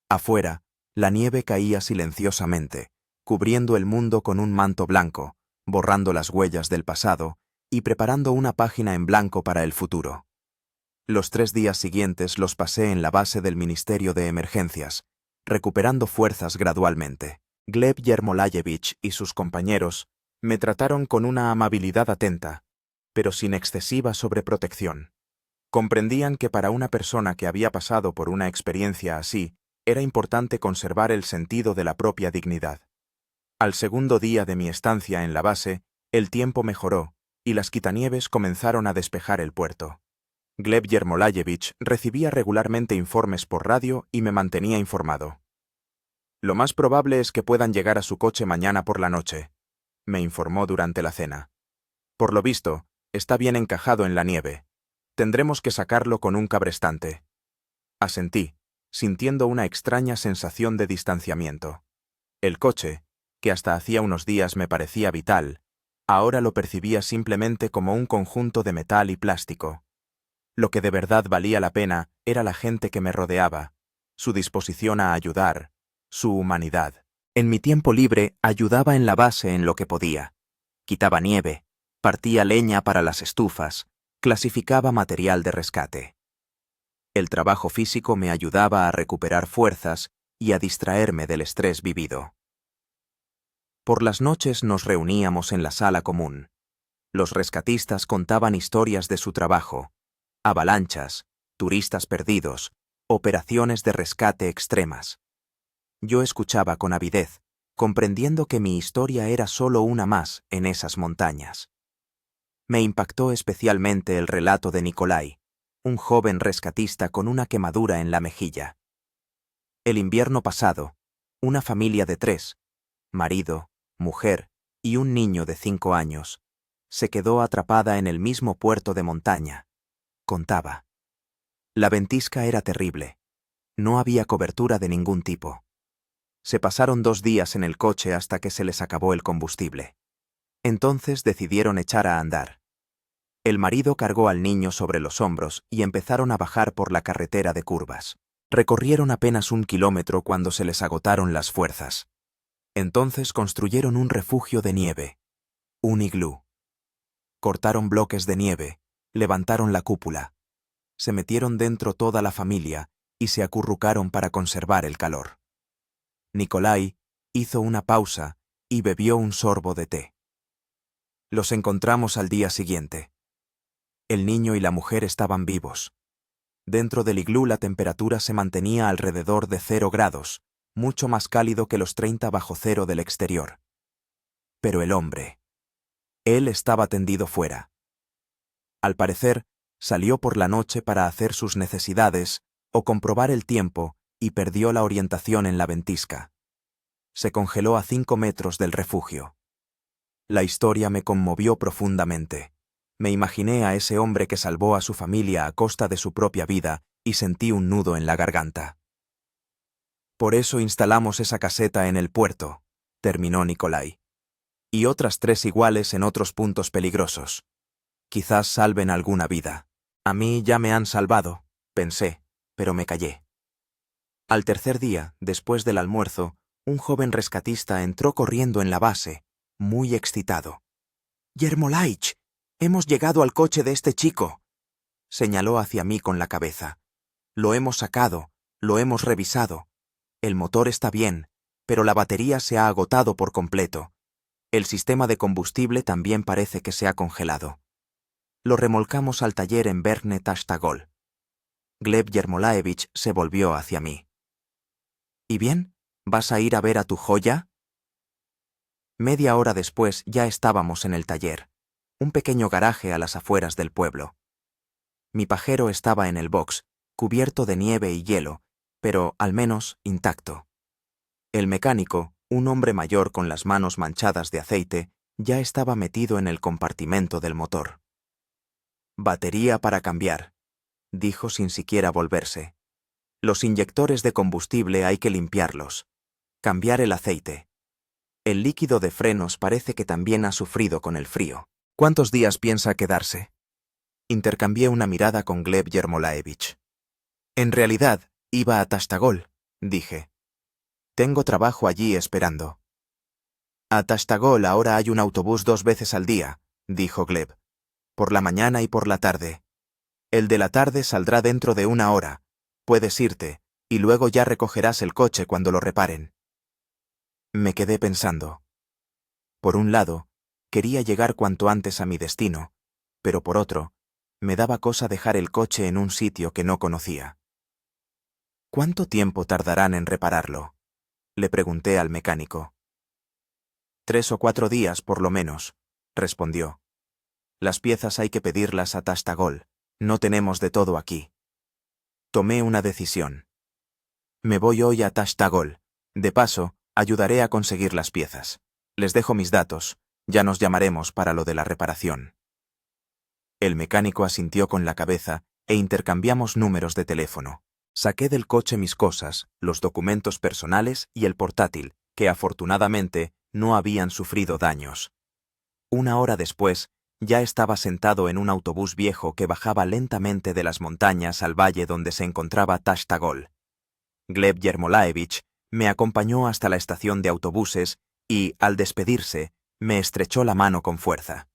Afuera, la nieve caía silenciosamente, cubriendo el mundo con un manto blanco, borrando las huellas del pasado y preparando una página en blanco para el futuro. Los 3 días siguientes los pasé en la base del Ministerio de Emergencias, recuperando fuerzas gradualmente. Gleb Yermolayevich y sus compañeros me trataron con una amabilidad atenta, pero sin excesiva sobreprotección. Comprendían que para una persona que había pasado por una experiencia así, era importante conservar el sentido de la propia dignidad. Al segundo día de mi estancia en la base, el tiempo mejoró y las quitanieves comenzaron a despejar el puerto. Gleb Yermolayevich recibía regularmente informes por radio y me mantenía informado. Lo más probable es que puedan llegar a su coche mañana por la noche, me informó durante la cena. Por lo visto, está bien encajado en la nieve. Tendremos que sacarlo con un cabrestante. Asentí, sintiendo una extraña sensación de distanciamiento. El coche, que hasta hacía unos días me parecía vital, ahora lo percibía simplemente como un conjunto de metal y plástico. Lo que de verdad valía la pena era la gente que me rodeaba, su disposición a ayudar, su humanidad. En mi tiempo libre ayudaba en la base en lo que podía. Quitaba nieve, partía leña para las estufas, clasificaba material de rescate. El trabajo físico me ayudaba a recuperar fuerzas y a distraerme del estrés vivido. Por las noches nos reuníamos en la sala común. Los rescatistas contaban historias de su trabajo, avalanchas, turistas perdidos, operaciones de rescate extremas. Yo escuchaba con avidez, comprendiendo que mi historia era solo una más en esas montañas. Me impactó especialmente el relato de Nikolai, un joven rescatista con una quemadura en la mejilla. El invierno pasado, una familia de 3, marido, mujer y un niño de 5 años, se quedó atrapada en el mismo puerto de montaña, contaba. La ventisca era terrible. No había cobertura de ningún tipo. Se pasaron 2 días en el coche hasta que se les acabó el combustible. Entonces decidieron echar a andar. El marido cargó al niño sobre los hombros y empezaron a bajar por la carretera de curvas. Recorrieron apenas 1 kilómetro cuando se les agotaron las fuerzas. Entonces construyeron un refugio de nieve, un iglú. Cortaron bloques de nieve, levantaron la cúpula. Se metieron dentro toda la familia y se acurrucaron para conservar el calor. Nikolai hizo una pausa y bebió un sorbo de té. Los encontramos al día siguiente. El niño y la mujer estaban vivos. Dentro del iglú la temperatura se mantenía alrededor de 0 grados, mucho más cálido que los 30 bajo cero del exterior. Pero el hombre. Él estaba tendido fuera. Al parecer, salió por la noche para hacer sus necesidades o comprobar el tiempo y perdió la orientación en la ventisca. Se congeló a 5 metros del refugio. La historia me conmovió profundamente. Me imaginé a ese hombre que salvó a su familia a costa de su propia vida y sentí un nudo en la garganta. Por eso instalamos esa caseta en el puerto, terminó Nikolai. Y otras 3 iguales en otros puntos peligrosos. Quizás salven alguna vida. A mí ya me han salvado, pensé, pero me callé. Al tercer día, después del almuerzo, un joven rescatista entró corriendo en la base, muy excitado. «Yermolaich, hemos llegado al coche de este chico», señaló hacia mí con la cabeza. «Lo hemos sacado, lo hemos revisado. El motor está bien, pero la batería se ha agotado por completo. El sistema de combustible también parece que se ha congelado. Lo remolcamos al taller en Verkne Tashtagol». Gleb Yermolaevich se volvió hacia mí. «¿Y bien? ¿Vas a ir a ver a tu joya?» Media hora después ya estábamos en el taller, un pequeño garaje a las afueras del pueblo. Mi pajero estaba en el box, cubierto de nieve y hielo, pero, al menos, intacto. El mecánico, un hombre mayor con las manos manchadas de aceite, ya estaba metido en el compartimento del motor. «Batería para cambiar», dijo sin siquiera volverse. «Los inyectores de combustible hay que limpiarlos. Cambiar el aceite. El líquido de frenos parece que también ha sufrido con el frío. ¿Cuántos días piensa quedarse?» Intercambié una mirada con Gleb Yermolaevich. «En realidad, iba a Tashtagol», dije. «Tengo trabajo allí esperando». «A Tashtagol ahora hay un autobús 2 veces al día», dijo Gleb. «Por la mañana y por la tarde. El de la tarde saldrá dentro de 1 hora. Puedes irte, y luego ya recogerás el coche cuando lo reparen». Me quedé pensando. Por un lado, quería llegar cuanto antes a mi destino, pero por otro, me daba cosa dejar el coche en un sitio que no conocía. «¿Cuánto tiempo tardarán en repararlo?», le pregunté al mecánico. 3 o 4 días por lo menos, respondió. «Las piezas hay que pedirlas a Tashtagol, no tenemos de todo aquí». Tomé una decisión. «Me voy hoy a Tashtagol. De paso, ayudaré a conseguir las piezas. Les dejo mis datos, ya nos llamaremos para lo de la reparación. El mecánico asintió con la cabeza e intercambiamos números de teléfono. Saqué del coche mis cosas, los documentos personales y el portátil, que afortunadamente no habían sufrido daños. Una hora después, ya estaba sentado en un autobús viejo que bajaba lentamente de las montañas al valle donde se encontraba Tashtagol. Gleb Yermolaevich me acompañó hasta la estación de autobuses y, al despedirse, me estrechó la mano con fuerza.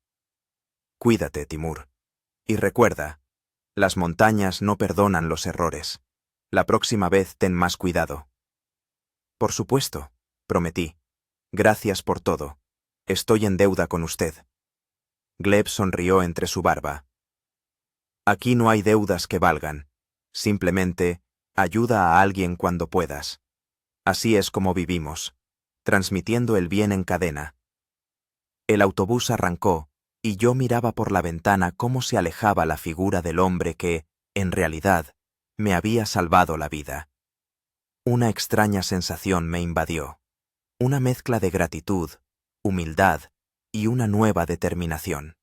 Cuídate, Timur. Y recuerda, las montañas no perdonan los errores. La próxima vez ten más cuidado. Por supuesto, prometí. Gracias por todo. Estoy en deuda con usted. Gleb sonrió entre su barba. Aquí no hay deudas que valgan. Simplemente, ayuda a alguien cuando puedas. Así es como vivimos, transmitiendo el bien en cadena. El autobús arrancó, y yo miraba por la ventana cómo se alejaba la figura del hombre que, en realidad, me había salvado la vida. Una extraña sensación me invadió, una mezcla de gratitud, humildad y una nueva determinación.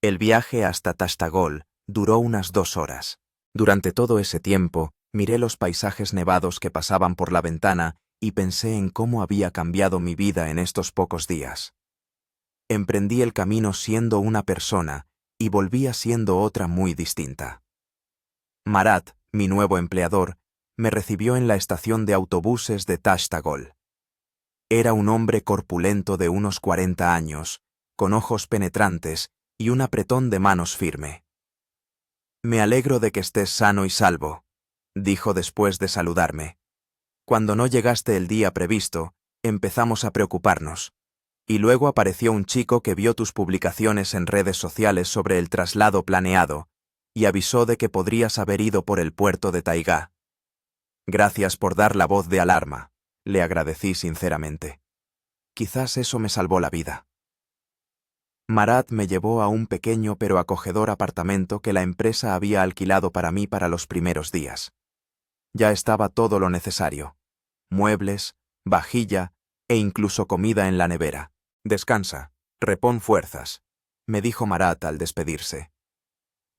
El viaje hasta Tashtagol duró unas 2 horas. Durante todo ese tiempo, miré los paisajes nevados que pasaban por la ventana y pensé en cómo había cambiado mi vida en estos pocos días. Emprendí el camino siendo una persona y volvía siendo otra muy distinta. Marat, mi nuevo empleador, me recibió en la estación de autobuses de Tashtagol. Era un hombre corpulento de unos 40 años, con ojos penetrantes y un apretón de manos firme. «Me alegro de que estés sano y salvo», dijo después de saludarme. «Cuando no llegaste el día previsto, empezamos a preocuparnos. Y luego apareció un chico que vio tus publicaciones en redes sociales sobre el traslado planeado y avisó de que podrías haber ido por el puerto de Taigá. Gracias por dar la voz de alarma», le agradecí sinceramente. Quizás eso me salvó la vida. Marat me llevó a un pequeño pero acogedor apartamento que la empresa había alquilado para mí para los primeros días. Ya estaba todo lo necesario: muebles, vajilla e incluso comida en la nevera. «Descansa, repon fuerzas», me dijo Marat al despedirse.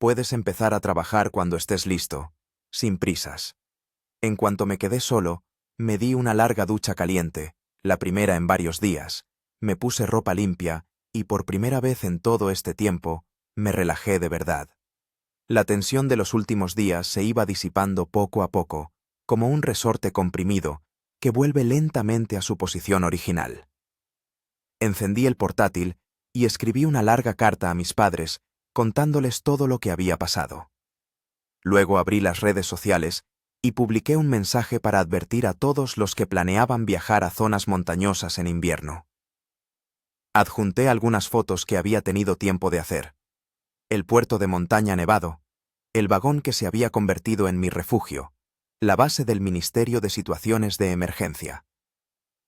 «Puedes empezar a trabajar cuando estés listo, sin prisas». En cuanto me quedé solo, me di una larga ducha caliente, la primera en varios días, me puse ropa limpia y por primera vez en todo este tiempo me relajé de verdad. La tensión de los últimos días se iba disipando poco a poco, como un resorte comprimido que vuelve lentamente a su posición original. Encendí el portátil y escribí una larga carta a mis padres contándoles todo lo que había pasado. Luego abrí las redes sociales y publiqué un mensaje para advertir a todos los que planeaban viajar a zonas montañosas en invierno. Adjunté algunas fotos que había tenido tiempo de hacer: el puerto de montaña nevado, el vagón que se había convertido en mi refugio, la base del Ministerio de Situaciones de Emergencia.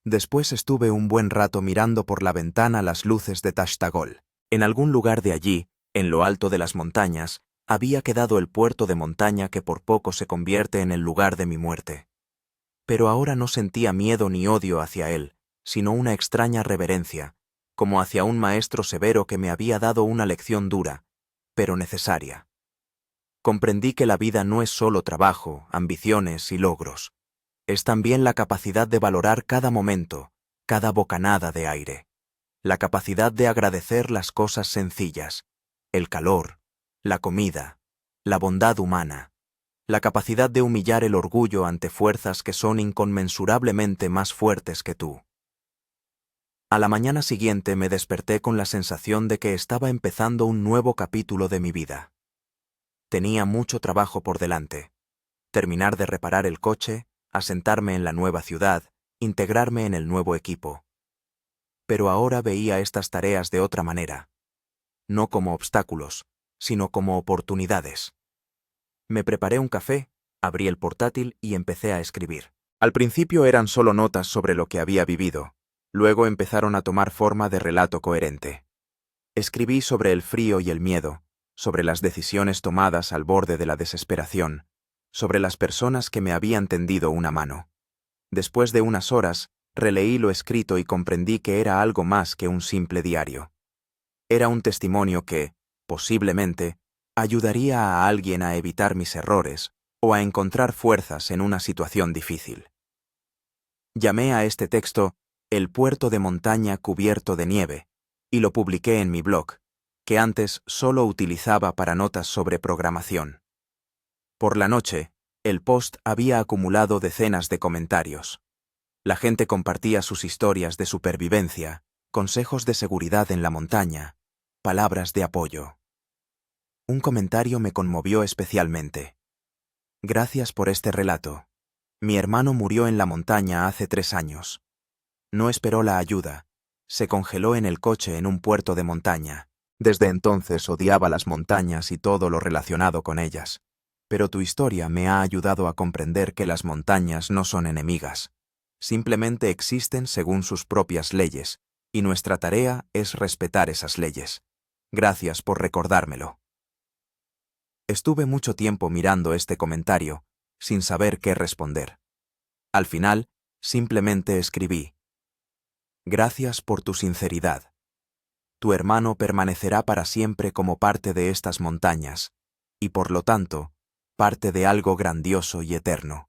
Después estuve un buen rato mirando por la ventana las luces de Tashtagol. En algún lugar de allí, en lo alto de las montañas, había quedado el puerto de montaña que por poco se convierte en el lugar de mi muerte. Pero ahora no sentía miedo ni odio hacia él, sino una extraña reverencia, como hacia un maestro severo que me había dado una lección dura, pero necesaria. Comprendí que la vida no es solo trabajo, ambiciones y logros. Es también la capacidad de valorar cada momento, cada bocanada de aire. La capacidad de agradecer las cosas sencillas, el calor, la comida, la bondad humana. La capacidad de humillar el orgullo ante fuerzas que son inconmensurablemente más fuertes que tú. A la mañana siguiente me desperté con la sensación de que estaba empezando un nuevo capítulo de mi vida. Tenía mucho trabajo por delante: terminar de reparar el coche, asentarme en la nueva ciudad, integrarme en el nuevo equipo. Pero ahora veía estas tareas de otra manera. No como obstáculos, sino como oportunidades. Me preparé un café, abrí el portátil y empecé a escribir. Al principio eran solo notas sobre lo que había vivido. Luego empezaron a tomar forma de relato coherente. Escribí sobre el frío y el miedo, sobre las decisiones tomadas al borde de la desesperación, sobre las personas que me habían tendido una mano. Después de unas horas, releí lo escrito y comprendí que era algo más que un simple diario. Era un testimonio que, posiblemente, ayudaría a alguien a evitar mis errores o a encontrar fuerzas en una situación difícil. Llamé a este texto El puerto de montaña cubierto de nieve y lo publiqué en mi blog, que antes solo utilizaba para notas sobre programación. Por la noche, el post había acumulado decenas de comentarios. La gente compartía sus historias de supervivencia, consejos de seguridad en la montaña, palabras de apoyo. Un comentario me conmovió especialmente. Gracias por este relato. Mi hermano murió en la montaña hace 3 años. No esperó la ayuda. Se congeló en el coche en un puerto de montaña. Desde entonces odiaba las montañas y todo lo relacionado con ellas. Pero tu historia me ha ayudado a comprender que las montañas no son enemigas. Simplemente existen según sus propias leyes, y nuestra tarea es respetar esas leyes. Gracias por recordármelo. Estuve mucho tiempo mirando este comentario, sin saber qué responder. Al final, simplemente escribí: Gracias por tu sinceridad. Tu hermano permanecerá para siempre como parte de estas montañas, y por lo tanto, parte de algo grandioso y eterno.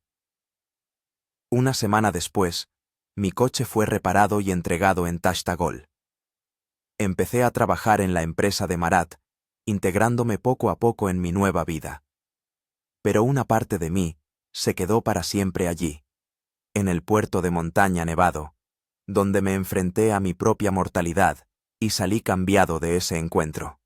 Una semana después, mi coche fue reparado y entregado en Tashtagol. Empecé a trabajar en la empresa de Marat, integrándome poco a poco en mi nueva vida. Pero una parte de mí se quedó para siempre allí, en el puerto de montaña nevado, donde me enfrenté a mi propia mortalidad y salí cambiado de ese encuentro.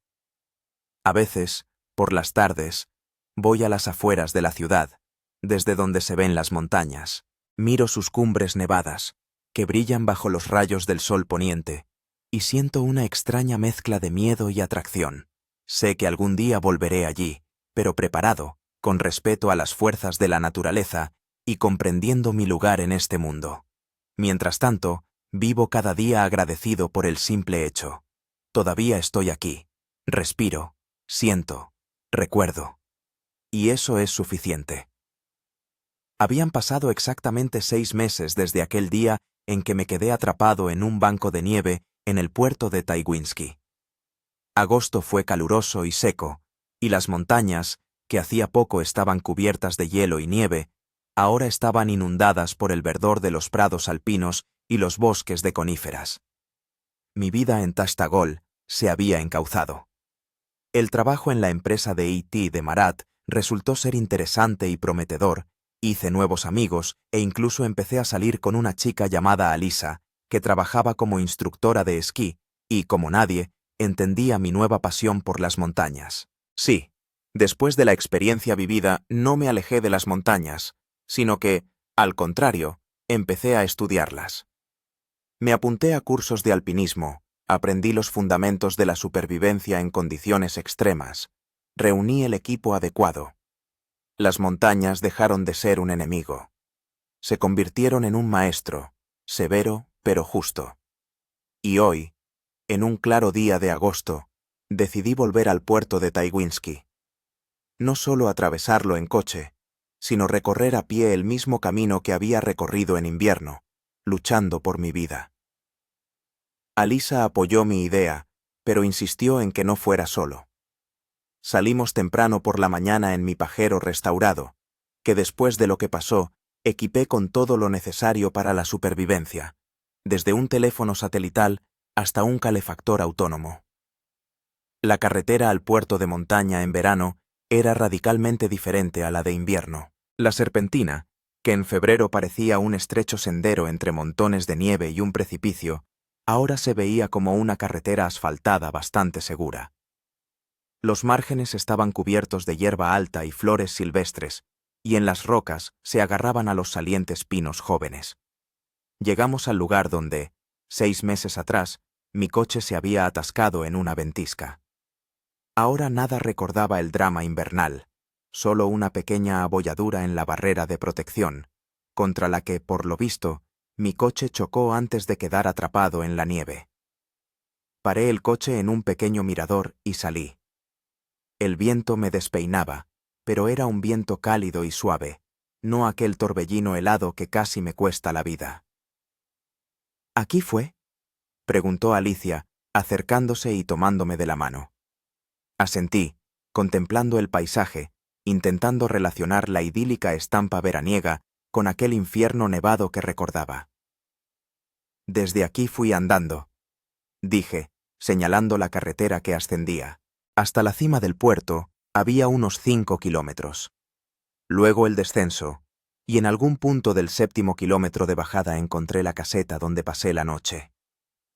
A veces, por las tardes, voy a las afueras de la ciudad, desde donde se ven las montañas. Miro sus cumbres nevadas, que brillan bajo los rayos del sol poniente, y siento una extraña mezcla de miedo y atracción. Sé que algún día volveré allí, pero preparado, con respeto a las fuerzas de la naturaleza y comprendiendo mi lugar en este mundo. Mientras tanto, vivo cada día agradecido por el simple hecho. Todavía estoy aquí. Respiro, siento, recuerdo. Y eso es suficiente. Habían pasado exactamente 6 meses desde aquel día en que me quedé atrapado en un banco de nieve en el puerto de Taiwinski. Agosto fue caluroso y seco, y las montañas, que hacía poco estaban cubiertas de hielo y nieve, ahora estaban inundadas por el verdor de los prados alpinos y los bosques de coníferas. Mi vida en Tashtagol se había encauzado. El trabajo en la empresa de IT de Marat resultó ser interesante y prometedor. Hice nuevos amigos e incluso empecé a salir con una chica llamada Alisa, que trabajaba como instructora de esquí y, como nadie, entendía mi nueva pasión por las montañas. Sí, después de la experiencia vivida no me alejé de las montañas, sino que, al contrario, empecé a estudiarlas. Me apunté a cursos de alpinismo, aprendí los fundamentos de la supervivencia en condiciones extremas, reuní el equipo adecuado. Las montañas dejaron de ser un enemigo. Se convirtieron en un maestro, severo pero justo. Y hoy, en un claro día de agosto, decidí volver al puerto de Taiwinski. No solo atravesarlo en coche, sino recorrer a pie el mismo camino que había recorrido en invierno, luchando por mi vida. Alisa apoyó mi idea, pero insistió en que no fuera solo. Salimos temprano por la mañana en mi pajero restaurado, que después de lo que pasó, equipé con todo lo necesario para la supervivencia, desde un teléfono satelital hasta un calefactor autónomo. La carretera al puerto de montaña en verano era radicalmente diferente a la de invierno. La serpentina, que en febrero parecía un estrecho sendero entre montones de nieve y un precipicio, ahora se veía como una carretera asfaltada bastante segura. Los márgenes estaban cubiertos de hierba alta y flores silvestres, y en las rocas se agarraban a los salientes pinos jóvenes. Llegamos al lugar donde, 6 meses atrás, mi coche se había atascado en una ventisca. Ahora nada recordaba el drama invernal, solo una pequeña abolladura en la barrera de protección, contra la que, por lo visto, mi coche chocó antes de quedar atrapado en la nieve. Paré el coche en un pequeño mirador y salí. El viento me despeinaba, pero era un viento cálido y suave, no aquel torbellino helado que casi me cuesta la vida. ¿Aquí fue?, preguntó Alicia, acercándose y tomándome de la mano. Asentí, contemplando el paisaje, intentando relacionar la idílica estampa veraniega con aquel infierno nevado que recordaba. Desde aquí fui andando, dije, señalando la carretera que ascendía. Hasta la cima del puerto había unos 5 kilómetros. Luego el descenso, y en algún punto del 7º kilómetro de bajada encontré la caseta donde pasé la noche.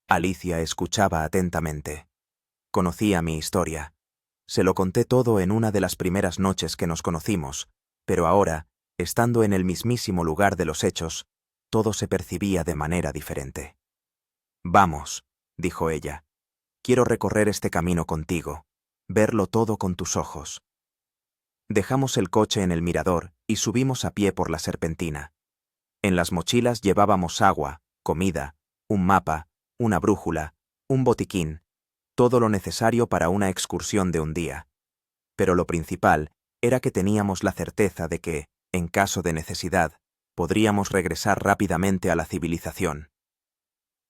Alicia escuchaba atentamente. Conocía mi historia. Se lo conté todo en una de las primeras noches que nos conocimos, pero ahora, estando en el mismísimo lugar de los hechos, todo se percibía de manera diferente. «Vamos», dijo ella. «Quiero recorrer este camino contigo, verlo todo con tus ojos». Dejamos el coche en el mirador y subimos a pie por la serpentina. En las mochilas llevábamos agua, comida, un mapa, una brújula, un botiquín, todo lo necesario para una excursión de un día. Pero lo principal era que teníamos la certeza de que, en caso de necesidad, podríamos regresar rápidamente a la civilización.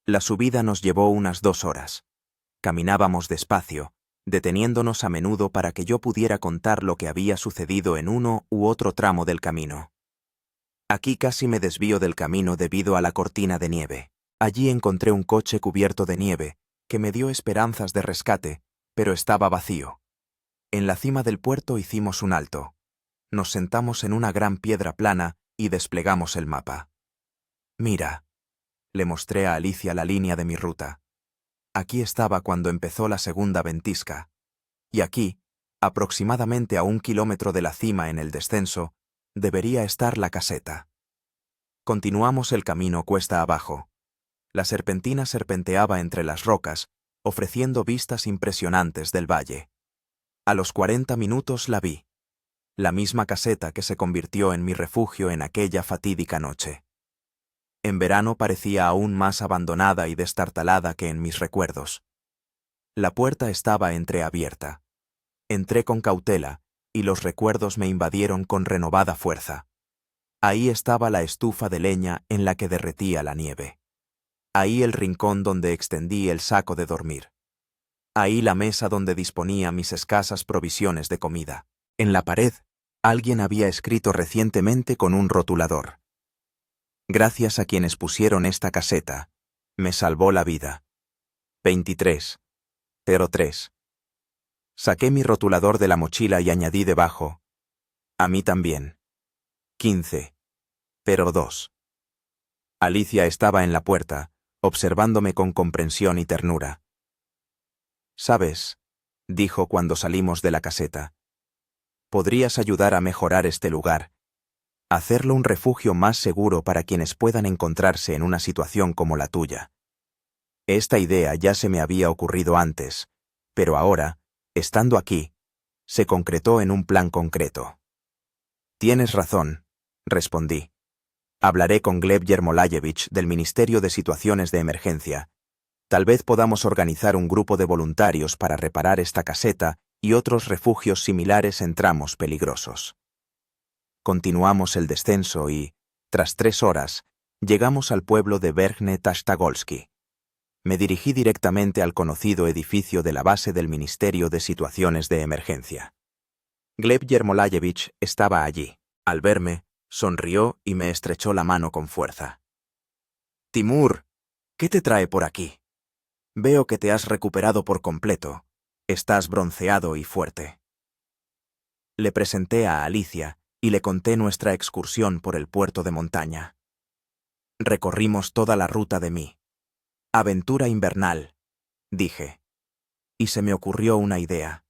La subida nos llevó unas 2 horas. Caminábamos despacio, deteniéndonos a menudo para que yo pudiera contar lo que había sucedido en uno u otro tramo del camino. Aquí casi me desvío del camino debido a la cortina de nieve. Allí encontré un coche cubierto de nieve, que me dio esperanzas de rescate, pero estaba vacío. En la cima del puerto hicimos un alto. Nos sentamos en una gran piedra plana y desplegamos el mapa. «Mira», le mostré a Alicia la línea de mi ruta. Aquí estaba cuando empezó la segunda ventisca. Y aquí, aproximadamente a 1 kilómetro de la cima en el descenso, debería estar la caseta. Continuamos el camino cuesta abajo. La serpentina serpenteaba entre las rocas, ofreciendo vistas impresionantes del valle. A los 40 minutos la vi. La misma caseta que se convirtió en mi refugio en aquella fatídica noche. En verano parecía aún más abandonada y destartalada que en mis recuerdos. La puerta estaba entreabierta. Entré con cautela, y los recuerdos me invadieron con renovada fuerza. Ahí estaba la estufa de leña en la que derretía la nieve. Ahí el rincón donde extendí el saco de dormir. Ahí la mesa donde disponía mis escasas provisiones de comida. En la pared, alguien había escrito recientemente con un rotulador: «Gracias a quienes pusieron esta caseta, me salvó la vida. 2303». Saqué mi rotulador de la mochila y añadí debajo: «A mí también. 1502». Alicia estaba en la puerta, observándome con comprensión y ternura. «¿Sabes?», dijo cuando salimos de la caseta, «podrías ayudar a mejorar este lugar, hacerlo un refugio más seguro para quienes puedan encontrarse en una situación como la tuya. Esta idea ya se me había ocurrido antes, pero ahora, estando aquí, se concretó en un plan concreto». «Tienes razón», respondí. «Hablaré con Gleb Yermolajevich del Ministerio de Situaciones de Emergencia. Tal vez podamos organizar un grupo de voluntarios para reparar esta caseta y otros refugios similares en tramos peligrosos». Continuamos el descenso y, tras 3 horas, llegamos al pueblo de Verkhne Tashtagolsky. Me dirigí directamente al conocido edificio de la base del Ministerio de Situaciones de Emergencia. Gleb Yermolajevich estaba allí. Al verme, sonrió y me estrechó la mano con fuerza. «Timur, ¿qué te trae por aquí? Veo que te has recuperado por completo. Estás bronceado y fuerte». Le presenté a Alicia y le conté nuestra excursión por el puerto de montaña. Recorrimos toda la ruta de mí. «Aventura invernal», dije. Y se me ocurrió una idea.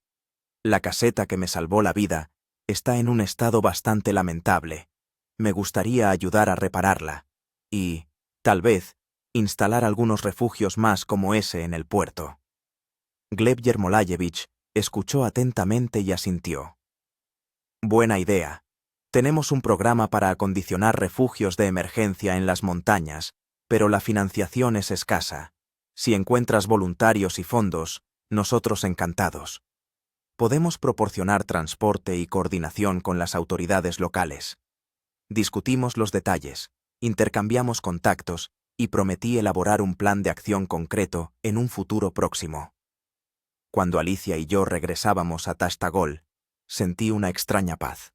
La caseta que me salvó la vida está en un estado bastante lamentable. Me gustaría ayudar a repararla y, tal vez, instalar algunos refugios más como ese en el puerto. Gleb Yermolajevich escuchó atentamente y asintió. «Buena idea. Tenemos un programa para acondicionar refugios de emergencia en las montañas, pero la financiación es escasa. Si encuentras voluntarios y fondos, nosotros encantados. Podemos proporcionar transporte y coordinación con las autoridades locales. Discutimos los detalles, intercambiamos contactos y prometí elaborar un plan de acción concreto en un futuro próximo. Cuando Alicia y yo regresábamos a Tastagol, sentí una extraña paz.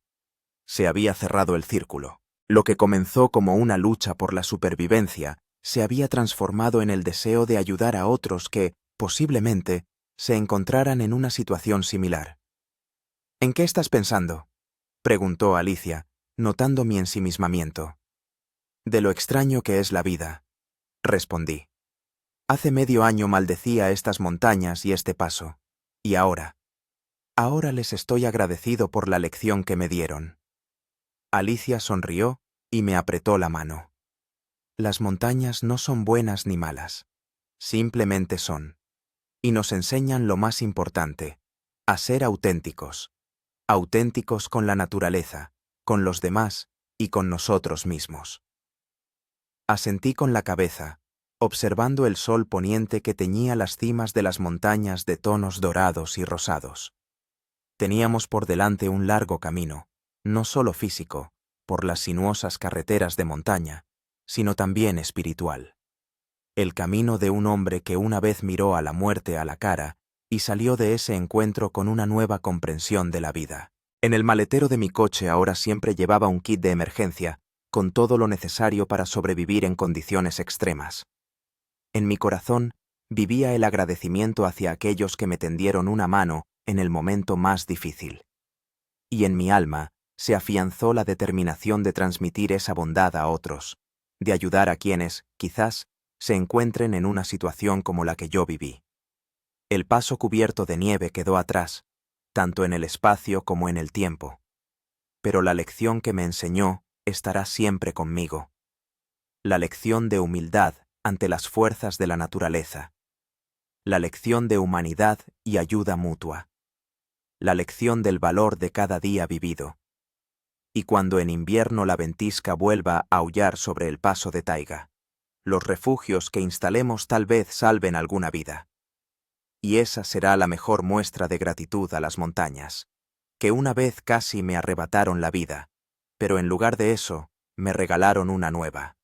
Se había cerrado el círculo. Lo que comenzó como una lucha por la supervivencia se había transformado en el deseo de ayudar a otros que, posiblemente, se encontraran en una situación similar. ¿En qué estás pensando?, preguntó Alicia, notando mi ensimismamiento. De lo extraño que es la vida, respondí. Hace medio año maldecía estas montañas y este paso, y ahora les estoy agradecido por la lección que me dieron. Alicia sonrió y me apretó la mano. Las montañas no son buenas ni malas, simplemente son, y nos enseñan lo más importante, a ser auténticos con la naturaleza, con los demás y con nosotros mismos. Asentí con la cabeza, observando el sol poniente que teñía las cimas de las montañas de tonos dorados y rosados. Teníamos por delante un largo camino, no solo físico, por las sinuosas carreteras de montaña, sino también espiritual. El camino de un hombre que una vez miró a la muerte a la cara y salió de ese encuentro con una nueva comprensión de la vida. En el maletero de mi coche ahora siempre llevaba un kit de emergencia, con todo lo necesario para sobrevivir en condiciones extremas. En mi corazón vivía el agradecimiento hacia aquellos que me tendieron una mano en el momento más difícil. Y en mi alma se afianzó la determinación de transmitir esa bondad a otros, de ayudar a quienes, quizás, se encuentren en una situación como la que yo viví. El paso cubierto de nieve quedó atrás, tanto en el espacio como en el tiempo. Pero la lección que me enseñó estará siempre conmigo. La lección de humildad ante las fuerzas de la naturaleza. La lección de humanidad y ayuda mutua. La lección del valor de cada día vivido. Y cuando en invierno la ventisca vuelva a aullar sobre el paso de taiga, los refugios que instalemos tal vez salven alguna vida. Y esa será la mejor muestra de gratitud a las montañas, que una vez casi me arrebataron la vida, pero en lugar de eso, me regalaron una nueva.